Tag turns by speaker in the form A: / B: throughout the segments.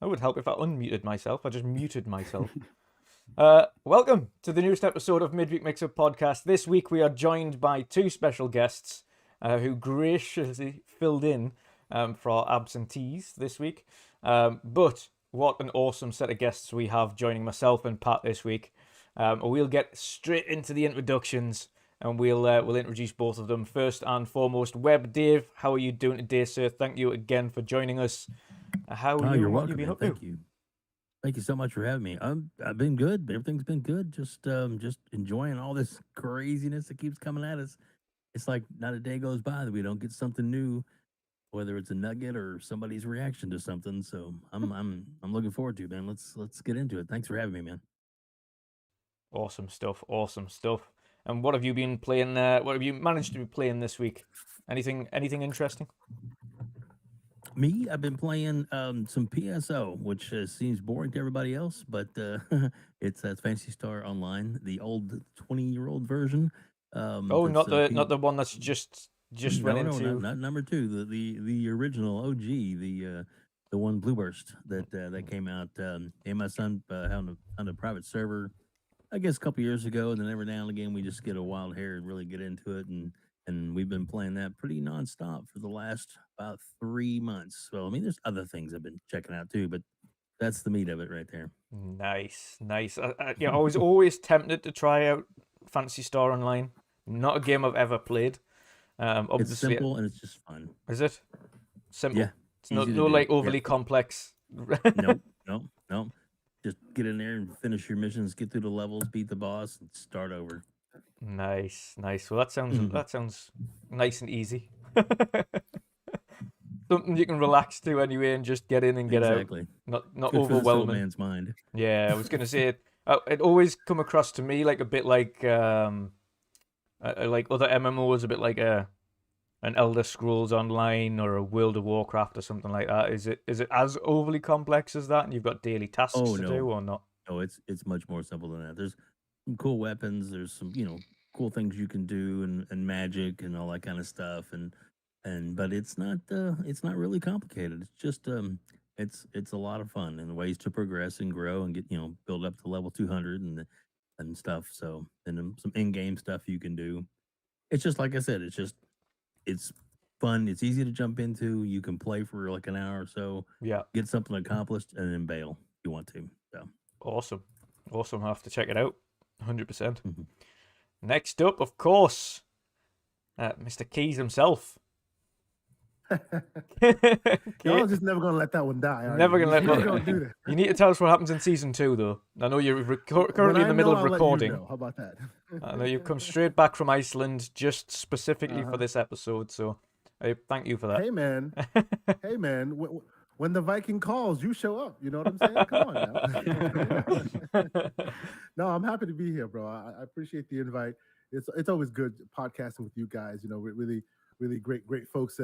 A: That would help if I unmuted myself. I just muted myself. Welcome to the newest episode of Midweek Mix-Up Podcast. This week we are joined by two special guests who graciously filled in for our absentees this week. But what an awesome set of guests we have joining myself and Pat this week. We'll get straight into the introductions and we'll introduce both of them. First and foremost, Webb Dave, how are you doing today, sir? Thank you again for joining us. How are you?
B: You're
A: What
B: welcome,
A: have you been
B: man.
A: up to?
B: Thank you. Thank you so much for having me. I've been good. Everything's been good. Just enjoying all this craziness that keeps coming at us. It's like not a day goes by that we don't get something new, whether it's a nugget or somebody's reaction to something. So I'm looking forward to it, man. Let's get into it. Thanks for having me, man.
A: Awesome stuff. Awesome stuff. And what have you been playing? What have you managed to be playing this week? Anything interesting?
B: Me, I've been playing some PSO, which seems boring to everybody else, but it's Fantasy Star Online, the old 20-year-old version.
A: Oh,
B: That's
A: not the one that's just went
B: no,
A: into.
B: not number two. The original OG, the one Blueburst that came out. And my son on a private server, I guess a couple years ago. And then every now and again we just get a wild hair and really get into it, and we've been playing that pretty nonstop for the last about 3 months. So I mean, there's other things I've been checking out too, but that's the meat of it right there.
A: Nice. I was always tempted to try out Fantasy Star Online. Not a game I've ever played.
B: It's
A: Obviously,
B: simple and it's just fun.
A: is it simple?
B: Yeah,
A: It's
B: easy to
A: no
B: do.
A: like overly
B: Yep.
A: complex.
B: Nope. Just get in there and finish your missions, get through the levels, beat the boss, and start over.
A: Nice. Well, that
B: Mhm.
A: sounds nice and easy. Something you can relax to anyway, and just get in and get out.
B: Exactly.
A: Not
B: Good for the slow
A: overwhelming.
B: man's mind.
A: Yeah, I was gonna say it always come across to me like a bit like other MMOs, a bit like an Elder Scrolls Online or a World of Warcraft or something like that. Is it as overly complex as that, and you've got daily tasks
B: Oh
A: to do
B: no,
A: or not?
B: no, it's much more simple than that. There's some cool weapons. There's some cool things you can do and magic and all that kind of stuff. And but it's not really complicated. It's just it's a lot of fun and ways to progress and grow and get build up to level 200 and stuff. So and then some in game stuff you can do. It's just like I said. It's fun. It's easy to jump into. You can play for like an hour or so,
A: Yeah,
B: get something accomplished, and then bail if you want to. So.
A: awesome. I'll have to check it out. 100%.
B: Mhm.
A: Next up, of course, Mr. Keys himself.
C: Y'all just never gonna let that one die, are
A: Never
C: you?
A: gonna let.
C: You're gonna do that.
A: You need to tell us what happens in season 2, though. I know you're
C: When
A: currently
C: I
A: in the
C: know,
A: middle of
C: I'll let you
A: recording.
C: know. How about that?
A: I know you've come straight back from Iceland just specifically for this episode, so I thank you for that.
C: Hey man, hey man. When the Viking calls, you show up. You know what I'm saying? Come on now. No, I'm happy to be here, bro. I appreciate the invite. It's always good podcasting with you guys. You know, we're really great folks.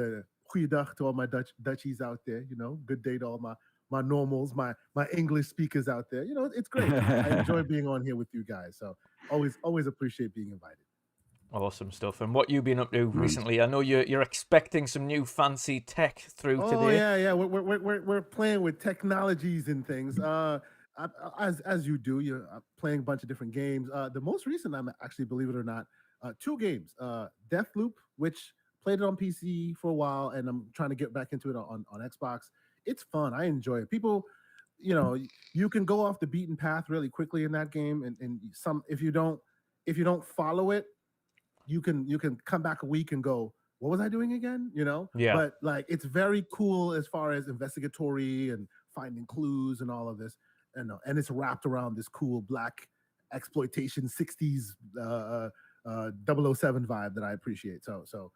C: Goeiedag to all my Dutchies out there. You know, good day to all my normals, my English speakers out there. You know, it's great. I enjoy being on here with you guys. So always appreciate being invited.
A: Awesome stuff. And what you been up to recently? I know you're expecting some new fancy tech through
C: Oh
A: today.
C: yeah. We're playing with technologies and things. As you do, you're playing a bunch of different games. The most recent, I'm actually, believe it or not, two games. Deathloop, which played it on PC for a while, and I'm trying to get back into it on Xbox. It's fun. I enjoy it. People, you can go off the beaten path really quickly in that game, and some if you don't follow it, you can come back a week and go, what was I doing again?
A: Yeah.
C: But like it's very cool as far as investigatory and finding clues and all of this, and it's wrapped around this cool black exploitation 60s 007 vibe that I appreciate. So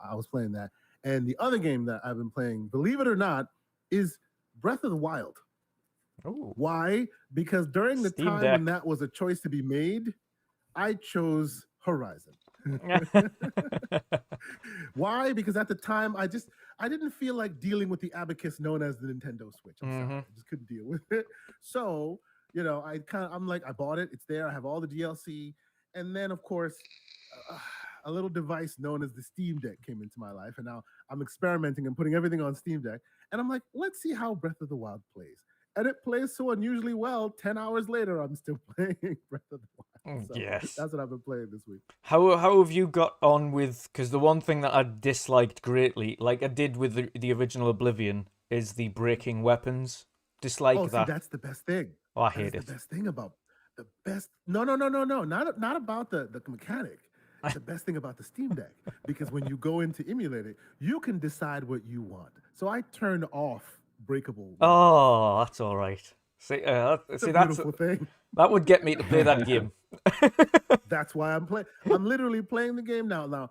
C: I was playing that, and the other game that I've been playing, believe it or not, is Breath of the Wild.
A: Ooh.
C: Why? Because during the
A: Steam
C: time when
A: Deck.
C: that was a choice to be made, I chose Horizon. Why? Because at the time I didn't feel like dealing with the abacus known as the Nintendo Switch. I'm sorry, I just couldn't deal with it. So I'm like, I bought it. It's there. I have all the DLC, and then of course, a little device known as the Steam Deck came into my life, and now I'm experimenting and putting everything on Steam Deck. And I'm like, let's see how Breath of the Wild plays. and it plays so unusually well. 10 hours later, I'm still playing Breath of the Wild. So
A: Yes.
C: that's what I've been playing this week.
A: How have you got on with? Because the one thing that I disliked greatly, like I did with the original Oblivion, is the breaking weapons. Dislike
C: Oh, see,
A: that.
C: that's the best thing.
A: Oh, I
C: That is
A: hate it.
C: the best thing about the best. No, no, no, no, no. Not about the mechanic. The best thing about the Steam Deck, because when you go in to emulate it, you can decide what you want. So I turned off breakable weapons.
A: Oh, that's all right. See,
C: It's a beautiful thing.
A: that would get me to play that game.
C: That's why I'm playing. I'm literally playing the game now. Now,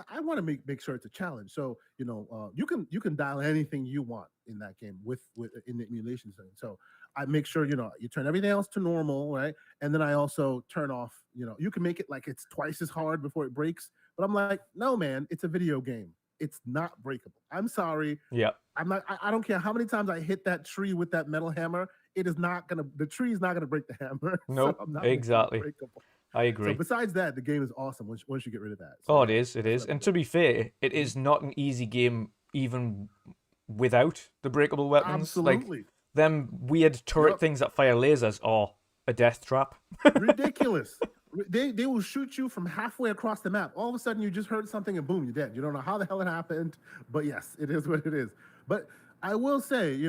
C: I want to make sure it's a challenge. So, you can dial anything you want in that game with in the emulation setting. So I make sure you turn everything else to normal, right? And then I also turn off. You can make it like it's twice as hard before it breaks. But I'm like, no, man, it's a video game. It's not breakable. I'm sorry.
A: Yeah.
C: I'm not. I don't care how many times I hit that tree with that metal hammer. It is not gonna. The tree is not gonna break the hammer.
A: No,
C: so I'm not making it
A: exactly.
C: breakable.
A: I agree.
C: So besides that, the game is awesome once you get rid of that.
A: So, it is. And to be fair, it is not an easy game even without the breakable weapons.
C: Absolutely.
A: Like, them weird turret things that fire lasers are a death trap.
C: Ridiculous. They will shoot you from halfway across the map. All of a sudden, you just heard something and boom, you're dead. You don't know how the hell it happened, but yes, it is what it is. But I will say,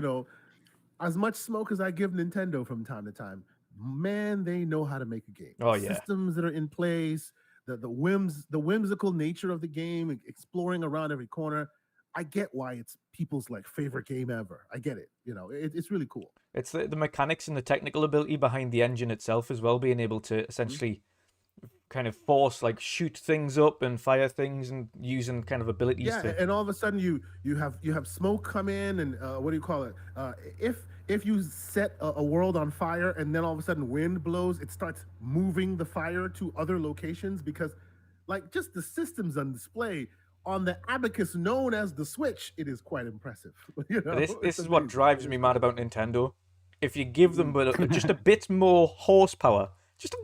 C: as much smoke as I give Nintendo from time to time, man, they know how to make a game.
A: Oh, yeah.
C: Systems that are in place, the whimsical nature of the game, exploring around every corner. I get why it's people's favorite game ever. I get it. It's really cool.
A: It's the mechanics and the technical ability behind the engine itself as well, being able to essentially kind of force shoot things up and fire things and using kind of abilities.
C: Yeah, and all of a sudden you have smoke come in and what do you call it? If you set a world on fire and then all of a sudden wind blows, it starts moving the fire to other locations because just the systems on display on the abacus known as the Switch, it is quite impressive.
A: This is what drives me mad about Nintendo. If you give them just a bit more horsepower, just a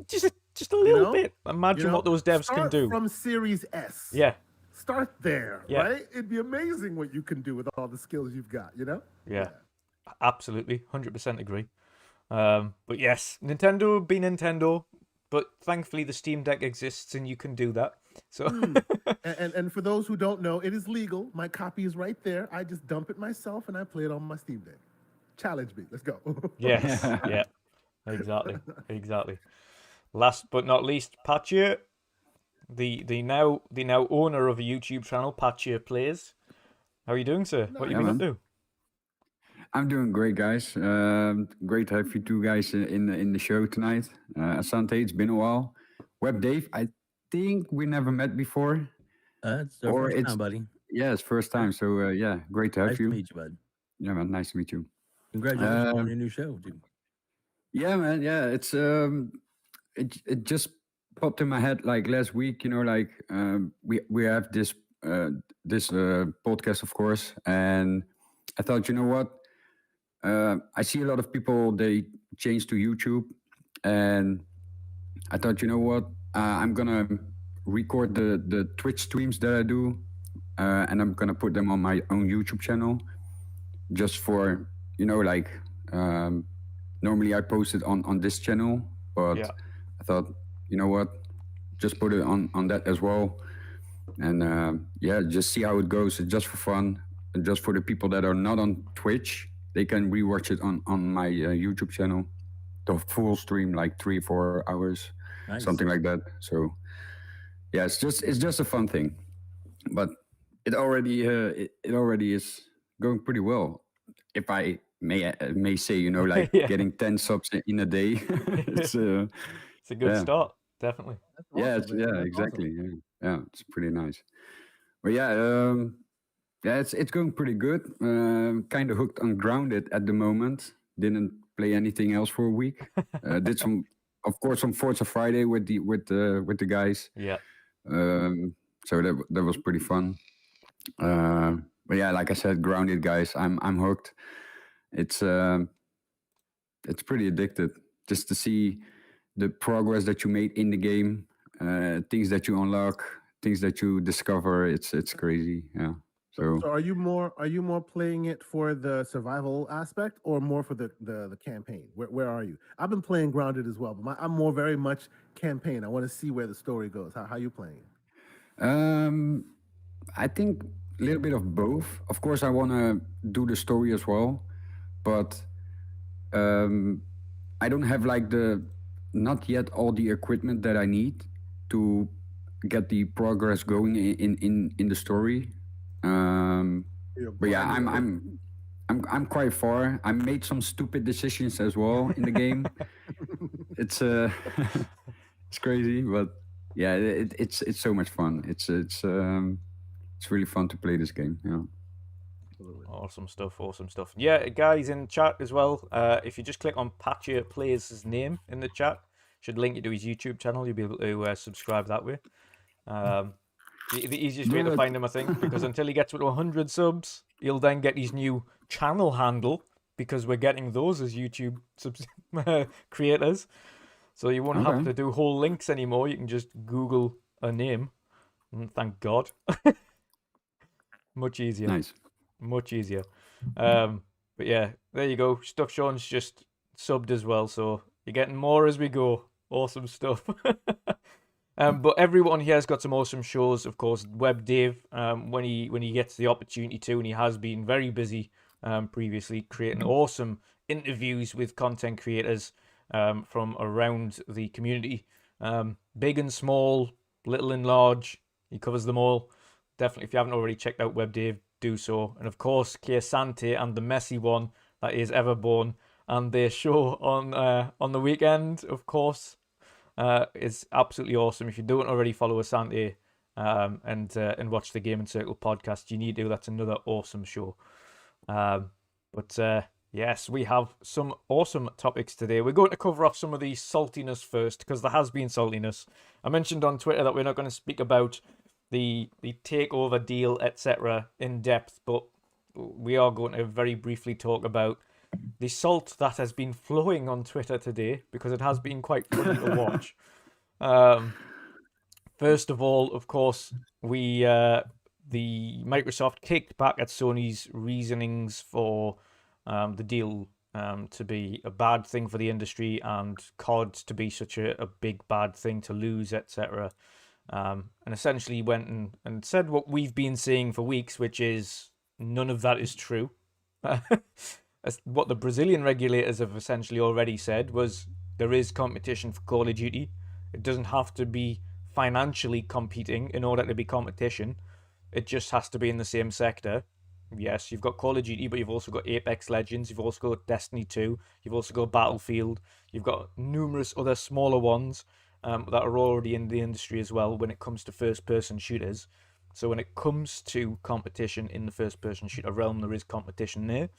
A: little bit, imagine what those devs can do.
C: From Series S.
A: Yeah.
C: Start there, right? It'd be amazing what you can do with all the skills you've got,
A: Yeah. Absolutely, 100% agree. But yes, Nintendo be Nintendo, but thankfully the Steam Deck exists and you can do that. So
C: and for those who don't know, it is legal. My copy is right there. I just dump it myself and I play it on my Steam Deck. Challenge me. Let's go.
A: Yes. Yeah. Exactly. Last but not least, Patchia, the now owner of a YouTube channel, Patchia Plays. How are you doing, sir? What have you been up to?
D: I'm doing great, guys. Great to have you two guys in the show tonight. Asante, it's been a while. Web Dave, I think we never met before.
B: It's our first time, buddy.
D: Yeah, it's first time. So yeah, great to have you.
B: Nice to meet you, bud.
D: Yeah, man, nice to meet you.
B: Congratulations on your new show, dude.
D: Yeah, man. Yeah, it's it just popped in my head last week. We have this podcast, of course, and I thought, you know what? I see a lot of people, they change to YouTube, and I thought, you know what? I'm gonna record the Twitch streams that I do, and I'm gonna put them on my own YouTube channel, just for normally I post it on this channel, but I thought, you know what? Just put it on that as well, and just see how it goes. It's just for fun, and just for the people that are not on Twitch. They can rewatch it on my YouTube channel, the full stream, 3-4 hours, something like that. So, yeah, it's just a fun thing, but it already is going pretty well. If I may say, getting 10 subs in a day, it's a
A: good start, definitely.
C: Awesome,
D: exactly. Awesome. Yeah, it's pretty nice. But yeah. Yeah, it's going pretty good. Kind of hooked on Grounded at the moment. Didn't play anything else for a week. Did some Forza Friday with the guys.
A: Yeah.
D: So that was pretty fun. But yeah, like I said, Grounded, guys, I'm hooked. It's pretty addicted just to see the progress that you made in the game, things that you unlock, things that you discover. It's crazy. Yeah. So
C: So are you more playing it for the survival aspect or more for the campaign? Where are you? I've been playing Grounded as well, but I'm more very much campaign. I want to see where the story goes. How you playing it?
D: I think a little bit of both. Of course, I want to do the story as well, but I don't have like not yet all the equipment that I need to get the progress going in the story.
C: You're
D: But yeah,
C: grinding a bit.
D: I'm quite far. I made some stupid decisions as well in the game. It's it's crazy, but yeah, it's so much fun. It's really fun to play this game. Yeah.
A: Awesome stuff, awesome stuff. Yeah, guys in chat as well. If you just click on Patcher Plays' name in the chat, should link you to his YouTube channel. You'll be able to subscribe that way. The easiest way to find him, I think, because until he gets to 100 subs, he'll then get his new channel handle, because we're getting those as YouTube creators. So you won't have to do whole links anymore. You can just Google a name, and thank God. Much easier.
D: Nice.
A: Much easier. But yeah, there you go. Stuff Sean's just subbed as well, so you're getting more as we go. Awesome stuff. But everyone here has got some awesome shows. Of course, Web Dave, when he gets the opportunity to, and he has been very busy previously, creating awesome interviews with content creators from around the community, big and small, little and large. He covers them all. Definitely, if you haven't already checked out Web Dave, do so. And of course, Sante and the messy one that is Everborn, and their show on the weekend, of course, is absolutely awesome. If you don't already follow Asante and watch the Game and Circle podcast, you need to. That's another awesome show. But yes, we have some awesome topics today. We're going to cover off some of the saltiness first, because there has been saltiness. I mentioned on Twitter that we're not going to speak about the takeover deal, etc., in depth, but we are going to very briefly talk about the salt that has been flowing on Twitter today, because it has been quite funny to watch. First of all, of course, the Microsoft kicked back at Sony's reasonings for the deal to be a bad thing for the industry, and COD to be such a big bad thing to lose, etc. And essentially went and said what we've been saying for weeks, which is none of that is true. What the Brazilian regulators have essentially already said was there is competition for Call of Duty. It doesn't have to be financially competing in order to be competition. It just has to be in the same sector. Yes, you've got Call of Duty, but you've also got Apex Legends, you've also got Destiny 2, you've also got Battlefield, you've got numerous other smaller ones that are already in the industry as well when it comes to first-person shooters. So when it comes to competition in the first-person shooter realm, there is competition there.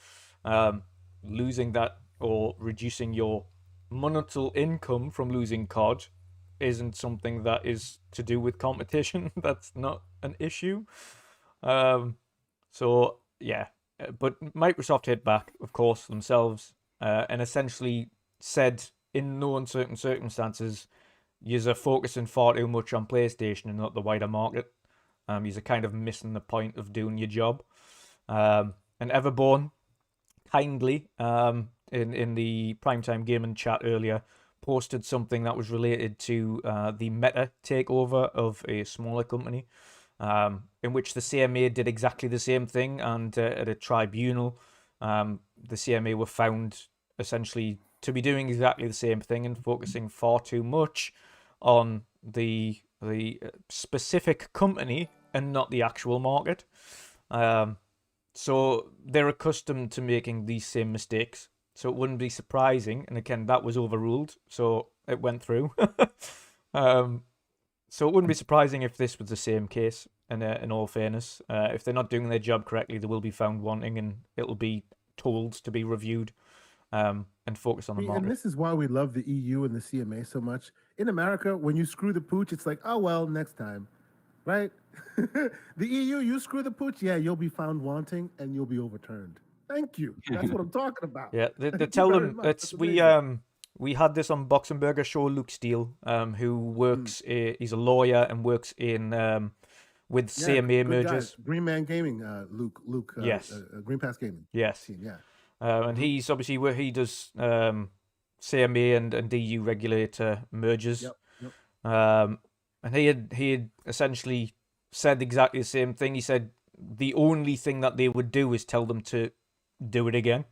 A: Losing that or reducing your monetary income from losing COD isn't something that is to do with competition. That's not an issue. So yeah, but Microsoft hit back, of course, themselves, and essentially said in no uncertain circumstances, you're focusing far too much on PlayStation and not the wider market. You're kind of missing the point of doing your job. And Everborn kindly, in the Primetime Gaming chat earlier, posted something that was related to the Meta takeover of a smaller company, in which the CMA did exactly the same thing, and at a tribunal, the CMA were found essentially to be doing exactly the same thing and focusing far too much on the specific company and not the actual market. So they're accustomed to making these same mistakes. So it wouldn't be surprising, and again, that was overruled, so it went through. So it wouldn't be surprising if this was the same case, in all fairness. If they're not doing their job correctly, they will be found wanting, and it'll be told to be reviewed and focus on the market.
C: And this is why we love the EU and the CMA so much. In America, when you screw the pooch, it's like, oh, well, next time, right? The EU, you screw the pooch, yeah, you'll be found wanting and you'll be overturned. Thank you. That's what I'm talking about.
A: Yeah, they tell them it's we had this on Boxenberger show. Luke Steele, who works, he's a lawyer and works in with
C: Yeah,
A: CMA
C: good guy.
A: mergers.
C: Green Man Gaming, Luke,
A: Yes.
C: Green Pass Gaming
A: Yes.
C: team, yeah.
A: And he's obviously where he does CMA and DU regulator mergers.
C: Yep.
A: And he had essentially said exactly the same thing. He said the only thing that they would do is tell them to do it again.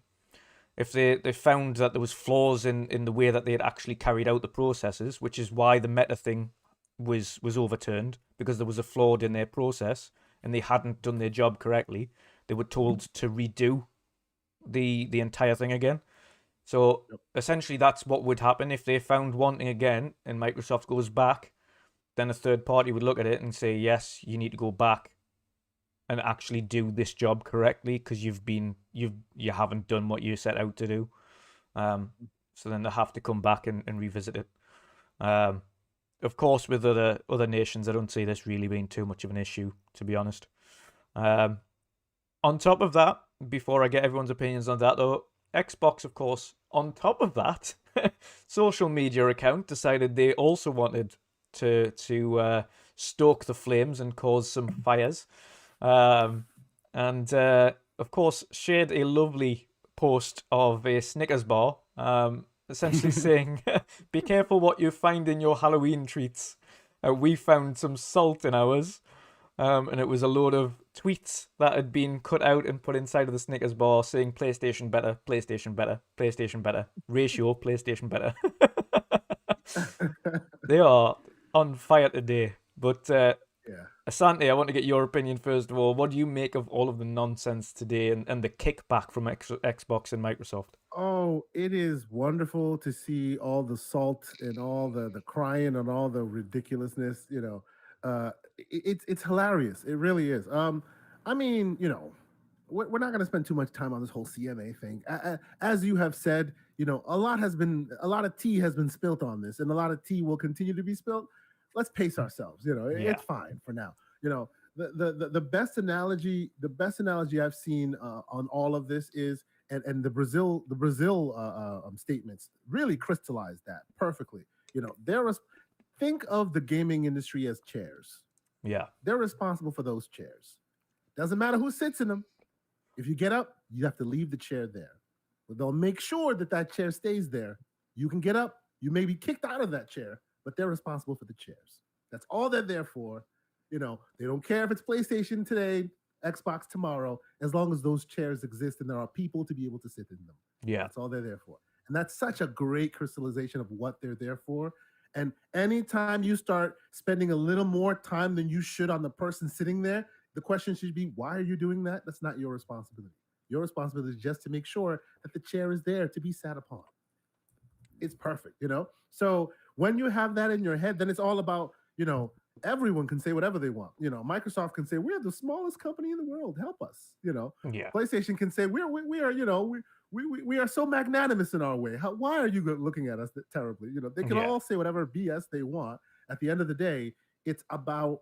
A: If they found that there was flaws in the way that they had actually carried out the processes, which is why the meta thing was overturned, because there was a flaw in their process and they hadn't done their job correctly, they were told to redo the entire thing again. So essentially that's what would happen if they found one thing again and Microsoft goes back, then a third party would look at it and say, yes, you need to go back and actually do this job correctly because you haven't done what you set out to do. So then they have to come back and revisit it. Of course, with other nations, I don't see this really being too much of an issue, to be honest. On top of that, before I get everyone's opinions on that, though, Xbox, of course, on top of that, social media account decided they also wanted to stoke the flames and cause some fires. And of course, shared a lovely post of a Snickers bar, essentially saying, be careful what you find in your Halloween treats. We found some salt in ours. And it was a load of tweets that had been cut out and put inside of the Snickers bar saying PlayStation better, PlayStation better, PlayStation better, ratio, PlayStation better. They are on fire today. But Asante, I want to get your opinion first of all. What do you make of all of the nonsense today and the kickback from Xbox and Microsoft?
C: Oh, it is wonderful to see all the salt and all the crying and all the ridiculousness. It's hilarious. It really is. I mean, we're not going to spend too much time on this whole CMA thing. As you have said, a lot of tea has been spilt on this, and a lot of tea will continue to be spilt. Let's pace ourselves. It's fine for now. The best analogy I've seen on all of this is, and the Brazil statements really crystallized that perfectly. Think of the gaming industry as chairs.
A: Yeah,
C: they're responsible for those chairs. Doesn't matter who sits in them. If you get up, you have to leave the chair there. But they'll make sure that chair stays there. You can get up. You may be kicked out of that chair, but they're responsible for the chairs. That's all they're there for. They don't care if it's PlayStation today, Xbox tomorrow, as long as those chairs exist and there are people to be able to sit in them.
A: Yeah.
C: That's all they're there for. And that's such a great crystallization of what they're there for. And anytime you start spending a little more time than you should on the person sitting there, the question should be, why are you doing that? That's not your responsibility. Your responsibility is just to make sure that the chair is there to be sat upon. It's perfect, So when you have that in your head, then it's all about, everyone can say whatever they want. Microsoft can say, we're the smallest company in the world. Help us. PlayStation can say, we are so magnanimous in our way. Why are you looking at us terribly? They can all say whatever BS they want. At the end of the day, it's about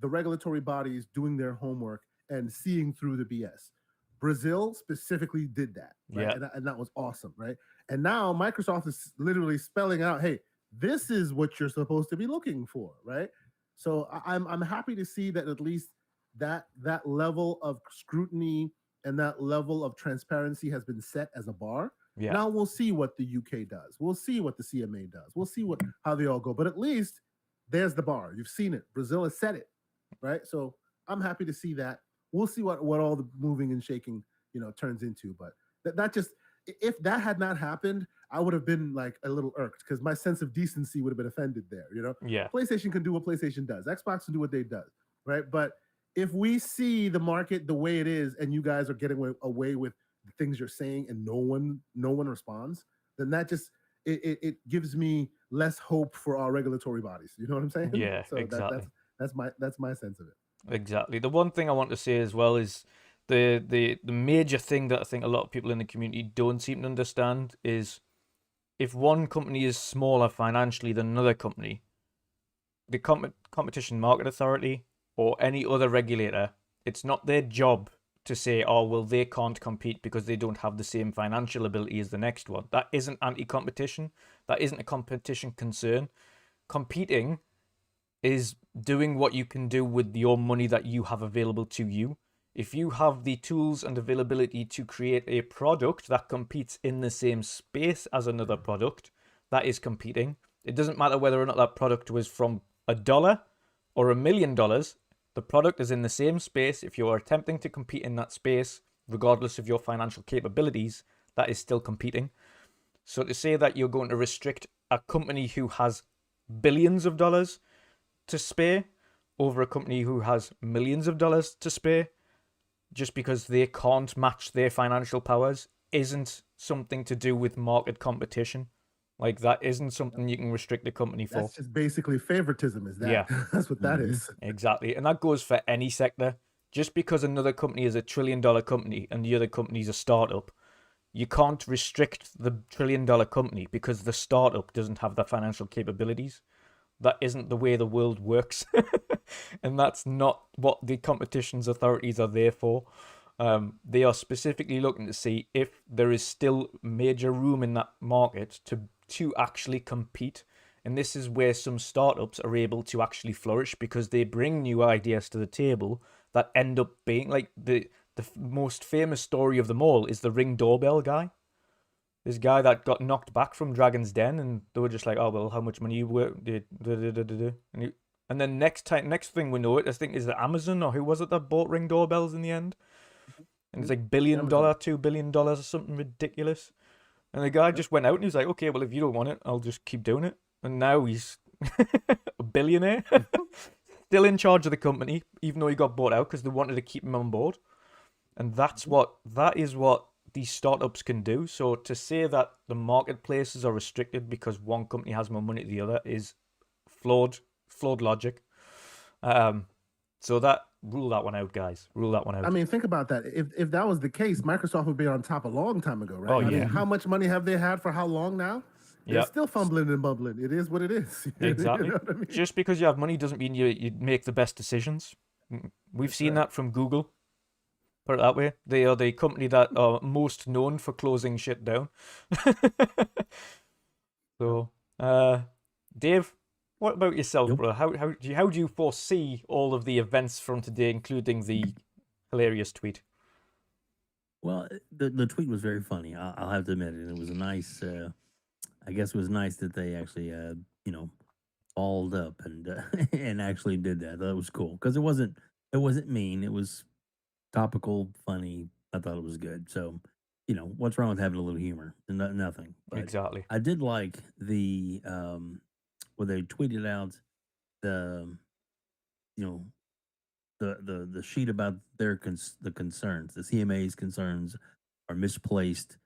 C: the regulatory bodies doing their homework and seeing through the BS. Brazil specifically did that, right? And that was awesome, right? And now Microsoft is literally spelling out, hey, this is what you're supposed to be looking for, right? So I'm happy to see that at least that level of scrutiny and that level of transparency has been set as a bar. Yeah. Now we'll see what the UK does. We'll see what the CMA does. We'll see how they all go. But at least there's the bar. You've seen it. Brazil has said it, right? So I'm happy to see that. We'll see what all the moving and shaking, turns into. But that just, if that had not happened, I would have been like a little irked because my sense of decency would have been offended there.
A: Yeah.
C: PlayStation can do what PlayStation does. Xbox can do what they does, right? But if we see the market the way it is, and you guys are getting away with the things you're saying, and no one responds, then that just it gives me less hope for our regulatory bodies. You know what I'm saying?
A: Yeah, so exactly.
C: That's my sense of it.
A: Exactly. The one thing I want to say as well is the major thing that I think a lot of people in the community don't seem to understand is if one company is smaller financially than another company, the Competition Market Authority or any other regulator, it's not their job to say, oh, well, they can't compete because they don't have the same financial ability as the next one. That isn't anti-competition. That isn't a competition concern. Competing is doing what you can do with your money that you have available to you. If you have the tools and availability to create a product that competes in the same space as another product that is competing, it doesn't matter whether or not that product was from $1 or $1 million. The product is in the same space. If you are attempting to compete in that space, regardless of your financial capabilities, that is still competing. So to say that you're going to restrict a company who has billions of dollars to spare over a company who has millions of dollars to spare, just because they can't match their financial powers, isn't something to do with market competition. Like, that isn't something you can restrict a company for.
C: That's just basically favoritism, is that?
A: Yeah.
C: That's what that is.
A: Exactly. And that goes for any sector. Just because another company is a $1 trillion company and the other company is a startup, you can't restrict the $1 trillion company because the startup doesn't have the financial capabilities. That isn't the way the world works. And that's not what the competitions authorities are there for. They are specifically looking to see if there is still major room in that market to actually compete. And this is where some startups are able to actually flourish, because they bring new ideas to the table that end up being like the most famous story of them all is the Ring doorbell guy. This guy that got knocked back from Dragon's Den, and they were just like, "Oh well, how much money you work?" And then next thing we know, I think is it Amazon or who was it that bought Ring doorbells in the end? And it's like $1 billion, $2 billion or something ridiculous. And the guy just went out and he was like, "Okay, well if you don't want it, I'll just keep doing it." And now he's a billionaire, still in charge of the company, even though he got bought out because they wanted to keep him on board. And that is what these startups can do. So to say that the marketplaces are restricted because one company has more money than the other is flawed logic. So rule that one out, guys. Rule that one out.
C: I mean, think about that. If that was the case, Microsoft would be on top a long time ago, right?
A: Oh,
C: I
A: yeah.
C: mean, how much money have they had for how long now? They're
A: Yep.
C: still fumbling and bumbling. It is what it is.
A: Exactly.
C: You know what I mean?
A: Just because you have money doesn't mean you make the best decisions. We've seen that from Google. Put it that way. They are the company that are most known for closing shit down. So, Dave, what about yourself,
B: Yep.
A: bro? How do you foresee all of the events from today, including the hilarious tweet?
B: Well, the tweet was very funny. I'll have to admit it. It was a nice. I guess it was nice that they actually, balled up and and actually did that. That was cool because it wasn't mean. It was topical, funny. I thought it was good. So, what's wrong with having a little humor? Nothing. But
A: Exactly.
B: I did like the where they tweeted out the the sheet about the concerns. The CMA's concerns are misplaced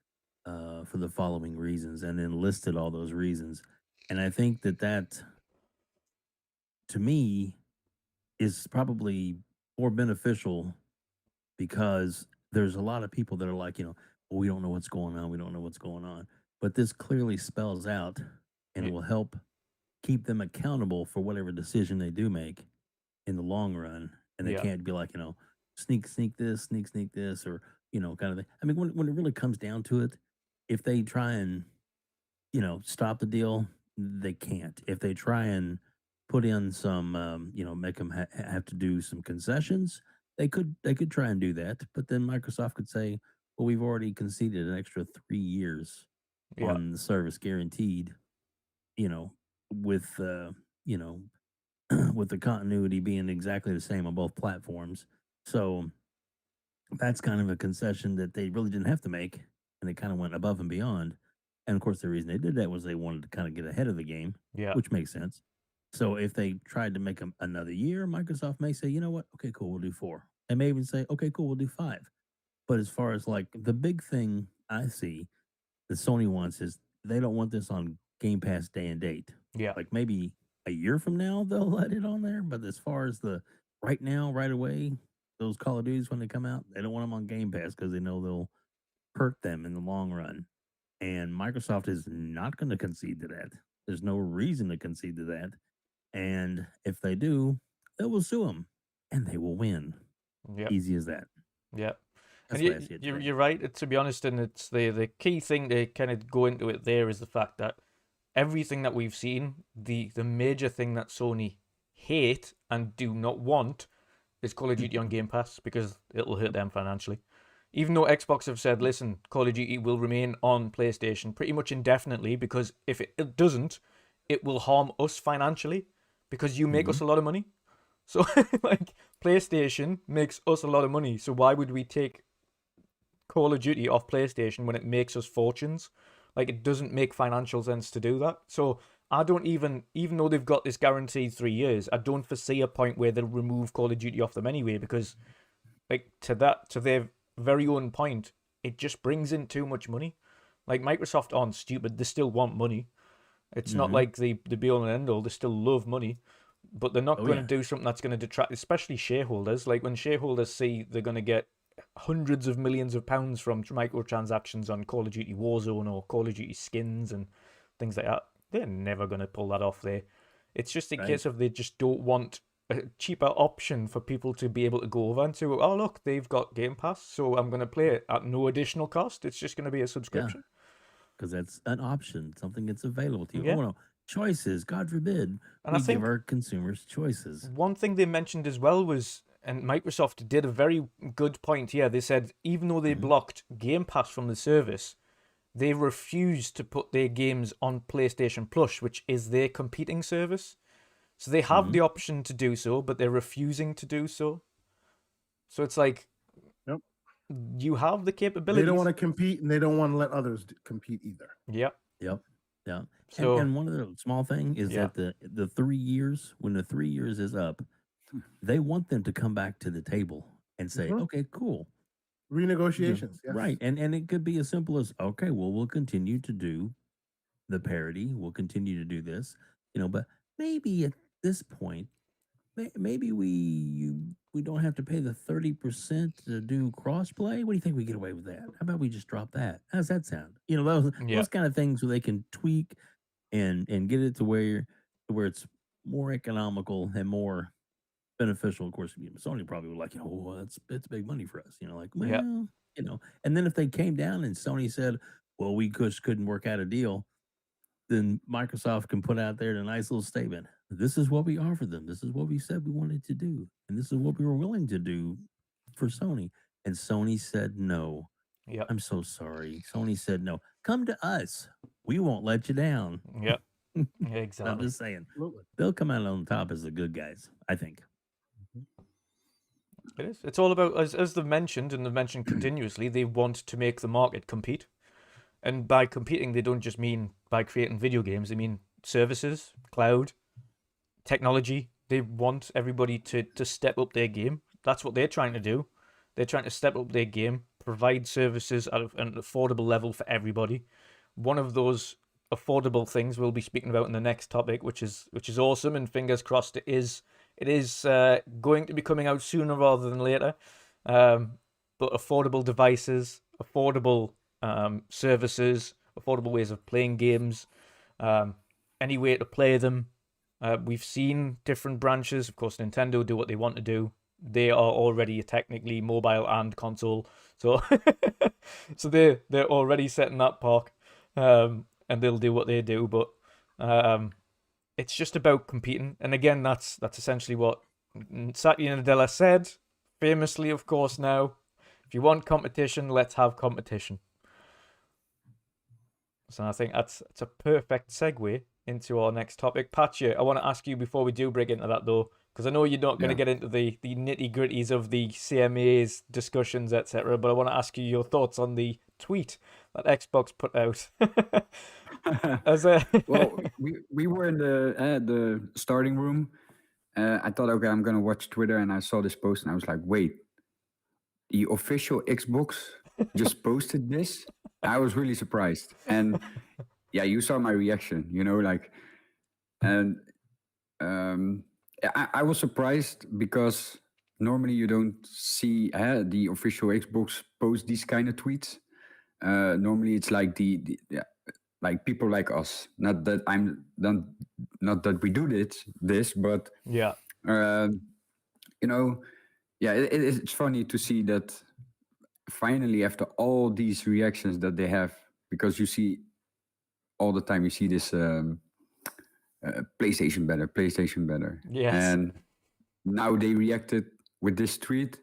B: for the following reasons, and then listed all those reasons. And I think that to me is probably more beneficial because there's a lot of people that are like, we don't know what's going on. We don't know what's going on. But this clearly spells out and it will help keep them accountable for whatever decision they do make in the long run. And they
A: Yeah.
B: can't be like, sneak this, or, kind of thing. I mean, when it really comes down to it, if they try and, stop the deal, they can't. If they try and put in some, make them have to do some concessions, they could try and do that. But then Microsoft could say, well, we've already conceded an extra 3 years
A: Yeah.
B: on the service guaranteed, with, with the continuity being exactly the same on both platforms. So that's kind of a concession that they really didn't have to make, and they kind of went above and beyond. And of course, the reason they did that was they wanted to kind of get ahead of the game,
A: Yeah.
B: which makes sense. So if they tried to make another year, Microsoft may say, you know what? Okay, cool, we'll do 4. They may even say, okay, cool, we'll do 5. But as far as like the big thing I see that Sony wants is they don't want this on Game Pass day and date.
A: Yeah.
B: Like maybe a year from now they'll let it on there. But as far as the right now, right away, those Call of Duties when they come out, they don't want them on Game Pass because they know they'll hurt them in the long run. And Microsoft is not going to concede to that. There's no reason to concede to that. And if they do, they will sue them and they will win.
A: Yeah.
B: Easy as that.
A: Yeah.
B: That's
A: And
B: the way I see it.
A: you're right, to be honest, and it's the key thing to kind of go into it there is the fact that everything that we've seen, the major thing that Sony hate and do not want is Call of Duty on Game Pass, because it'll hurt them financially. Even though Xbox have said, listen, Call of Duty will remain on PlayStation pretty much indefinitely, because if it doesn't, it will harm us financially, because you make us a lot of money. So, like, PlayStation makes us a lot of money, so why would we take Call of Duty off PlayStation when it makes us fortunes? Like, it doesn't make financial sense to do that. So I don't even though they've got this guaranteed 3 years, I don't foresee a point where they'll remove Call of Duty off them anyway, because, like, to their very own point, it just brings in too much money. Like, Microsoft aren't stupid, they still want money. It's not like the be all and end all, they still love money. But they're not going to do something that's going to detract, especially shareholders. Like, when shareholders see they're going to get hundreds of millions of pounds from microtransactions on Call of Duty Warzone or Call of Duty skins and things like that, they're never going to pull that off there. It's just a case of they just don't want a cheaper option for people to be able to go over and say, oh, look, they've got Game Pass, so I'm going to play it at no additional cost. It's just going to be a subscription.
B: Because that's an option, something that's available to you.
A: Yeah.
B: Oh, no. Choices, God forbid.
A: And
B: we
A: I think
B: give our consumers choices.
A: one thing they mentioned as well was, and Microsoft did a very good point here, they said even though they blocked Game Pass from the service, they refused to put their games on PlayStation Plus, which is their competing service. So they have the option to do so, but they're refusing to do so. So it's like, you have the capabilities.
C: They don't want to compete, and they don't want to let others compete either.
A: Yep.
B: Yeah.
A: So,
B: and one of the small thing is that the 3 years, when the 3 years is up, they want them to come back to the table and say, okay, cool.
C: Renegotiations. Yes.
B: Right. And it could be as simple as, okay, well, we'll continue to do the parody. We'll continue to do this, but maybe at this point, maybe we don't have to pay the 30% to do crossplay. What do you think we get away with that? How about we just drop that? How's that sound? Those kind of things where they can tweak and get it to where it's more economical and more beneficial. Of course, Sony probably would like, it's big money for us. And then if they came down and Sony said, well, we couldn't work out a deal, then Microsoft can put out there a nice little statement. This is what we offered them. This is what we said we wanted to do. And this is what we were willing to do for Sony. And Sony said no.
A: Yep.
B: I'm so sorry. Sony said no. Come to us. We won't let you down.
A: Yep. Exactly.
B: I'm just saying.
C: Absolutely.
B: They'll come out on top as the good guys, I think.
A: It is. It's all about, as they've mentioned, and they've mentioned continuously, they want to make the market compete. And by competing, they don't just mean by creating video games. They mean services, cloud, technology. They want everybody to step up their game. That's what they're trying to do. They're trying to step up their game, provide services at an affordable level for everybody. One of those affordable things we'll be speaking about in the next topic, which is awesome, and fingers crossed it is going to be coming out sooner rather than later. But affordable devices, affordable services, affordable ways of playing games, any way to play them. We've seen different branches. Of course, Nintendo do what they want to do. They are already technically mobile and console, so so they're already setting that park, and they'll do what they do. But it's just about competing, and again, that's essentially what Satya Nadella said, famously, of course. Now, if you want competition, let's have competition. So I think it's a perfect segue into our next topic. Patcha, I want to ask you before we do break into that, though, because I know you're not going to get into the nitty-gritties of the CMA's discussions, etc., but I want to ask you your thoughts on the tweet that Xbox put out.
D: Well, we were in the starting room. I thought, okay, I'm going to watch Twitter, and I saw this post, and I was like, wait, the official Xbox just posted this? I was really surprised. And yeah, you saw my reaction, and I was surprised because normally you don't see the official Xbox post these kind of tweets. Normally it's like like people like us. Not that not that we do this, but
A: yeah,
D: it's funny to see that finally after all these reactions that they have, because you see all the time, you see this PlayStation better, PlayStation better.
A: Yes.
D: And now they reacted with this tweet.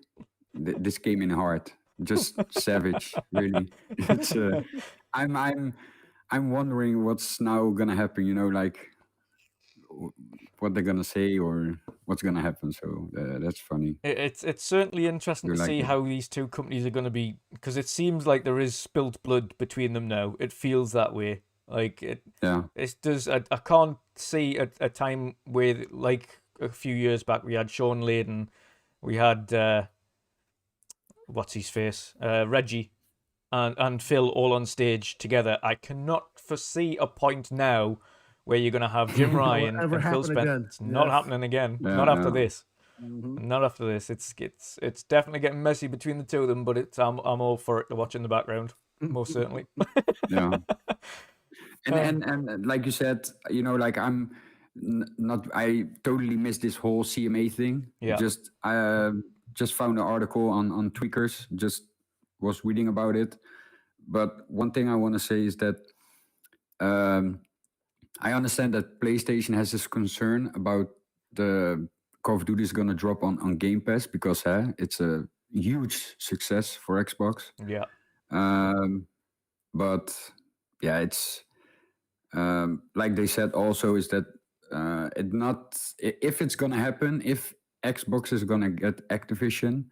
D: This came in hard, just savage, really. It's I'm wondering what's now gonna happen. You know, like what they're gonna say or what's gonna happen. So that's funny.
A: It's certainly interesting
D: You
A: to
D: like
A: see
D: it?
A: how these two companies are going to be, because it seems like there is spilt blood between them now. It feels that way. Like
D: Yeah.
A: it does. I can't see a time where, like a few years back, we had Sean Layden, we had what's his face, Reggie, and Phil all on stage together. I cannot foresee a point now where you're going to have Jim Ryan
C: ever
A: and Phil
C: happen
A: Spencer.
C: again.
A: It's not
C: Yes.
A: happening again.
D: Yeah,
A: Not after
D: yeah.
A: this.
C: Mhm.
A: Not after this. It's definitely getting messy between the two of them, but I'm all for it to watch in the background, most certainly.
D: Yeah. And like you said, you know, like I'm not. I totally missed this whole CMA thing.
A: Yeah.
D: Just found an article on Tweakers. Just was reading about it. But one thing I want to say is that I understand that PlayStation has this concern about the Call of Duty is going to drop on Game Pass because it's a huge success for Xbox.
A: Yeah.
D: But yeah, it's like they said also is that if it's going to happen, if Xbox is going to get Activision,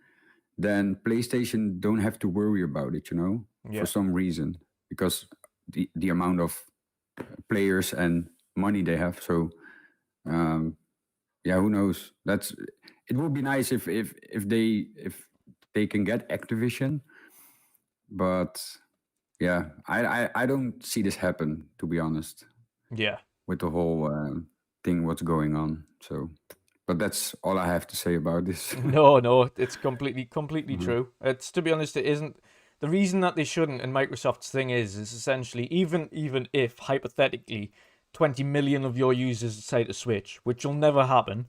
D: then PlayStation don't have to worry about it, you know,
A: Yeah.
D: for some reason, because the amount of players and money they have. So yeah, who knows? It would be nice if they can get Activision, but yeah, I don't see this happen, to be honest,
A: Yeah.
D: with the whole thing what's going on. So but that's all I have to say about this.
A: No, it's completely
D: Mhm.
A: true. It's, to be honest, it isn't. The reason that they shouldn't, and Microsoft's thing is essentially, even if hypothetically 20 million of your users decide to switch, which will never happen,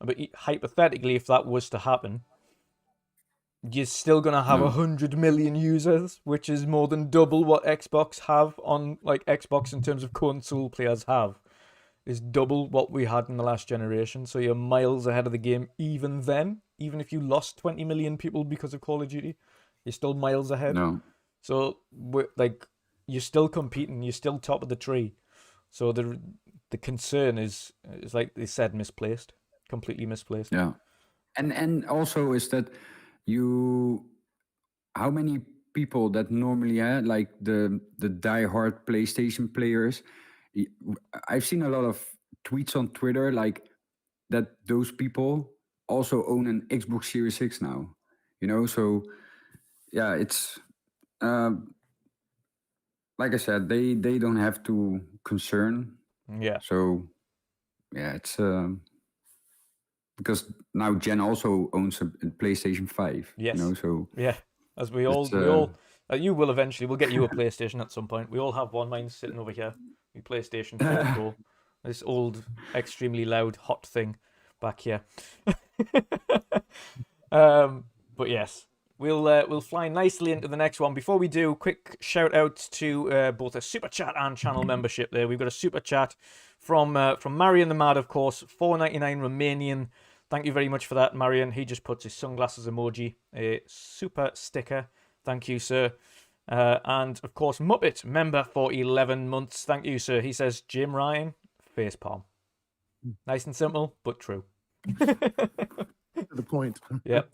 A: but hypothetically, if that was to happen, you're still gonna have
D: No.
A: 100 million users, which is more than double what Xbox have on, like, Xbox in terms of console players have. Is double what we had in the last generation. So you're miles ahead of the game even then. Even if you lost 20 million people because of Call of Duty, you're still miles ahead.
D: No.
A: So you're still competing. You're still top of the tree. So the concern is like they said, misplaced. Completely misplaced.
D: Yeah. And also is that how many people that normally like the diehard PlayStation players, I've seen a lot of tweets on Twitter like that those people also own an Xbox Series X now, you know. So yeah, it's like I said, they don't have to concern.
A: Yeah.
D: So yeah, it's because now Jen also owns a PlayStation 5.
A: Yes.
D: You know, so
A: Yeah. As we all you will eventually. We'll get you a PlayStation at some point. We all have one. Mine's sitting over here. The PlayStation 4 Pro. This old, extremely loud, hot thing back here. But yes, we'll fly nicely into the next one. Before we do, quick shout out to both a super chat and channel membership. There, we've got a super chat from Marion the Mad, of course, $4.99 Romanian. Thank you very much for that, Marion. He just puts his sunglasses emoji, a super sticker. Thank you, sir. And of course, Muppet member for 11 months. Thank you, sir. He says, Jim Ryan, facepalm. Nice and simple, but true.
C: To the point.
A: Yep.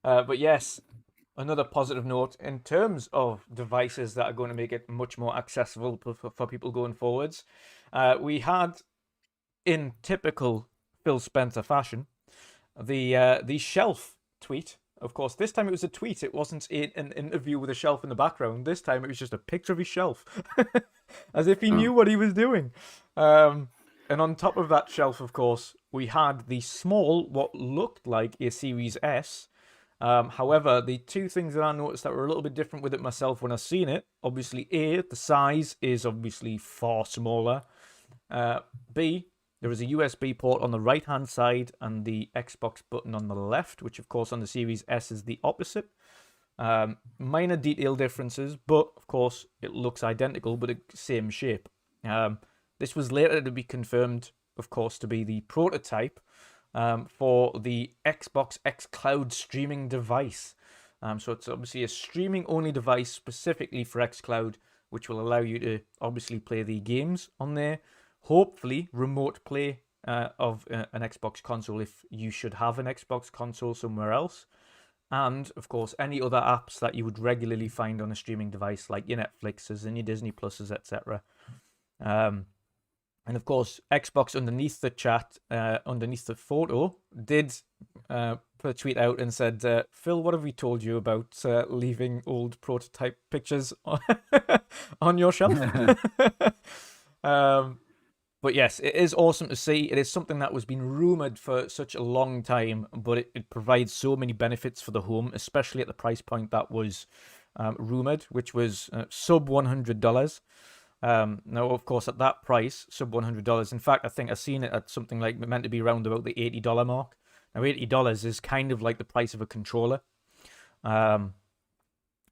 A: But yes, another positive note in terms of devices that are going to make it much more accessible for people going forwards. We had, in typical Phil Spencer fashion, the shelf tweet. Of course, this time it was a tweet. It wasn't an interview with a shelf in the background. This time it was just a picture of his shelf, as if he knew what he was doing. And on top of that shelf, of course, we had the small, what looked like a Series S. However, the two things that I noticed that were a little bit different with it myself when I seen it, obviously, A, the size is obviously far smaller. B, there is a USB port on the right-hand side and the Xbox button on the left, which, of course, on the Series S is the opposite. Minor detail differences, but, of course, it looks identical, but same shape. This was later to be confirmed, of course, to be the prototype for the Xbox XCloud streaming device. So it's obviously a streaming-only device specifically for XCloud, which will allow you to obviously play the games on there. Hopefully, remote play of an Xbox console if you should have an Xbox console somewhere else. And, of course, any other apps that you would regularly find on a streaming device, like your Netflixes and your Disney Pluses, etc. And, of course, Xbox underneath the chat, underneath the photo, did put a tweet out and said, Phil, what have we told you about leaving old prototype pictures on your shelf? But yes, it is awesome to see. It is something that was been rumored for such a long time, but it provides so many benefits for the home, especially at the price point that was rumored, which was sub $100. Now, of course, at that price, sub $100. In fact, I think I've seen it at something like meant to be around about the $80 mark. Now, $80 is kind of like the price of a controller. And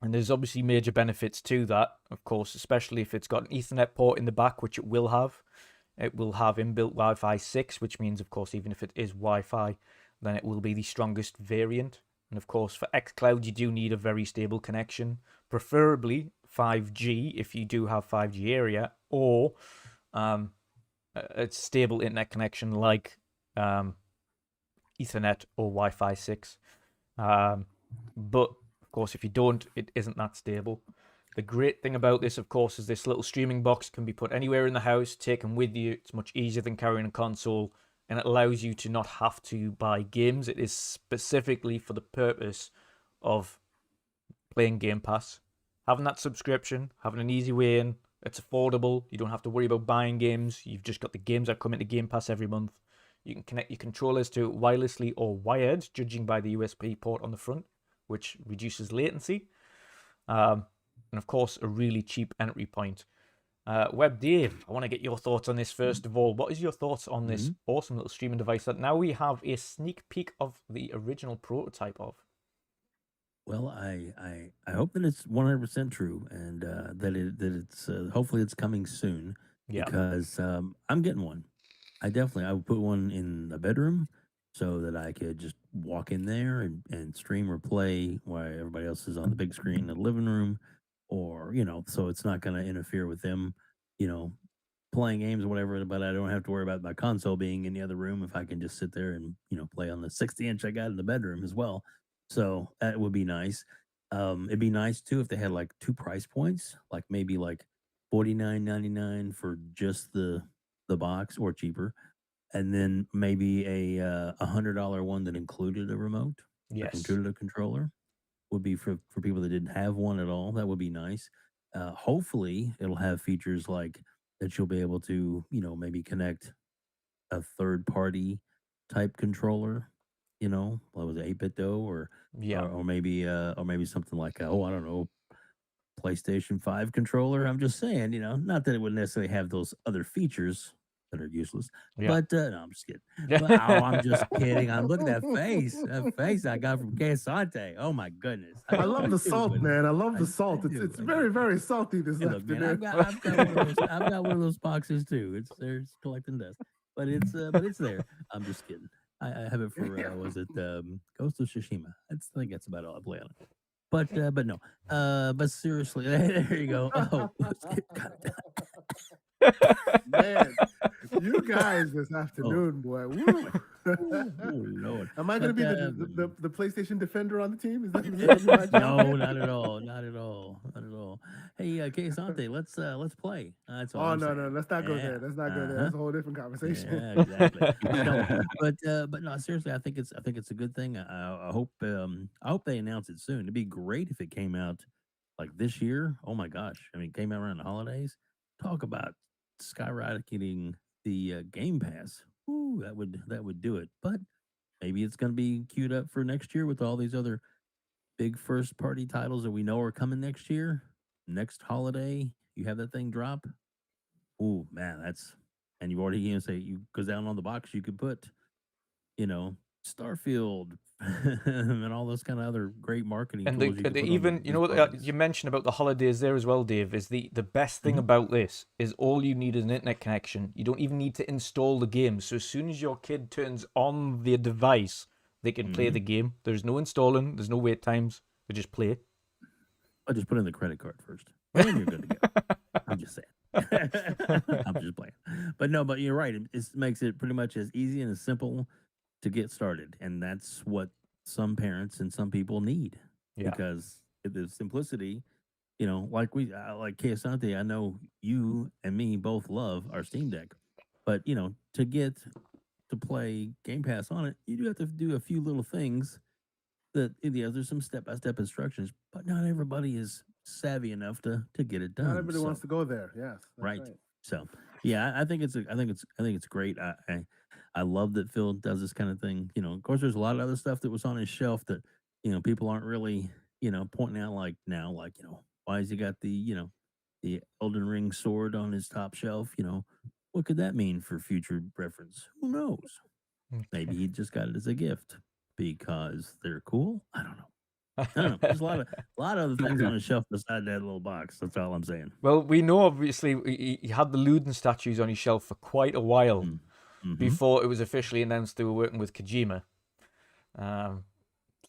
A: there's obviously major benefits to that, of course, especially if it's got an Ethernet port in the back, which it will have. It will have inbuilt Wi-Fi 6, which means, of course, even if it is Wi-Fi, then it will be the strongest variant. And, of course, for xCloud, you do need a very stable connection, preferably 5G if you do have 5G area, or a stable internet connection like Ethernet or Wi-Fi 6. But, of course, if you don't, it isn't that stable. The great thing about this, of course, is this little streaming box can be put anywhere in the house, taken with you. It's much easier than carrying a console, and it allows you to not have to buy games. It is specifically for the purpose of playing Game Pass. Having that subscription, having an easy way in, it's affordable. You don't have to worry about buying games. You've just got the games that come into Game Pass every month. You can connect your controllers to it wirelessly or wired, judging by the USB port on the front, which reduces latency. And of course, a really cheap entry point. Web Dave, I want to get your thoughts on this first of all. What is your thoughts on this awesome little streaming device that now we have a sneak peek of the original prototype of?
B: Well, I hope that it's 100% true, and that it's hopefully it's coming soon.
A: Yeah.
B: Because I'm getting one. I would put one in the bedroom so that I could just walk in there and stream or play while everybody else is on the big screen in the living room, or so it's not going to interfere with them, playing games or whatever. But I don't have to worry about my console being in the other room if I can just sit there and play on the 60-inch I got in the bedroom as well. So that would be nice. It'd be nice too if they had like 2 price points, like maybe like $49.99 for just the box or cheaper, and then maybe a $100 one that included a remote,
A: Yes.
B: included a controller. Would be for people that didn't have one at all. That would be nice. Hopefully, it'll have features like that you'll be able to maybe connect a third party type controller. What was it, 8-bit dough or maybe something like I don't know, PlayStation 5 controller. I'm just saying, not that it would necessarily have those other features that are useless. But no, I'm just kidding. But, I'm just kidding. I'm looking at that face I got from Sante. Oh my goodness!
C: I love the salt, man. I love the salt. It's very, very salty this afternoon.
B: Man, I've got one of those boxes too. It's collecting dust, but it's there. I'm just kidding. I have it for was it Ghost of Tsushima? I think that's about all I play on it. But no. But seriously, there you go. Oh,
C: man, you guys this afternoon, boy. Woo.
B: Oh Lord!
C: Am I going to be the PlayStation defender on the team? Is that
B: no, not at all. Not at all. Not at all. Hey, Sante, let's play. That's all.
C: No, let's not go there. Let's not go there. That's a whole different conversation.
B: Yeah, exactly. No, but no, seriously, I think it's a good thing. I hope they announce it soon. It'd be great if it came out like this year. Oh my gosh! I mean, it came out around the holidays. Talk about skyrocketing the Game Pass. Ooh, that would do it. But maybe it's going to be queued up for next year with all these other big first party titles that we know are coming next year. Next holiday, you have that thing drop. Ooh, man, and you've already say you goes down on the box. You could put, Starfield, and all those kind of other great marketing
A: And
B: tools you can put
A: even,
B: on
A: you know what
B: displays.
A: you mentioned about the holidays there as well, Dave, is the best thing about this is all you need is an internet connection. You don't even need to install the game. So as soon as your kid turns on the device, they can play the game. There's no installing. There's no wait times. They just play.
B: I'll just put in the credit card first. And you're good to go. I'm just saying. I'm just playing. But no, but you're right. It makes it pretty much as easy and as simple to get started. And that's what some parents and some people need.
A: Yeah.
B: Because the simplicity, you know, like like Keosante, I know you and me both love our Steam Deck. But, you know, to get to play Game Pass on it, you do have to do a few little things that, yeah, there's some step-by-step instructions, but not everybody is savvy enough to get it done.
C: Not everybody wants to go there. Yes, that's
B: right. So yeah, I think it's great. I love that Phil does this kind of thing. You know, of course, there's a lot of other stuff that was on his shelf that, you know, people aren't really, you know, pointing out like now, like, you know, why has he got the, you know, the Elden Ring sword on his top shelf? You know, what could that mean for future reference? Who knows? Maybe he just got it as a gift because they're cool. I don't know. I don't know. There's a lot of other things on the shelf beside that little box. That's all I'm saying.
A: Well, we know obviously he had the Luden statues on his shelf for quite a while before it was officially announced they were working with Kojima. So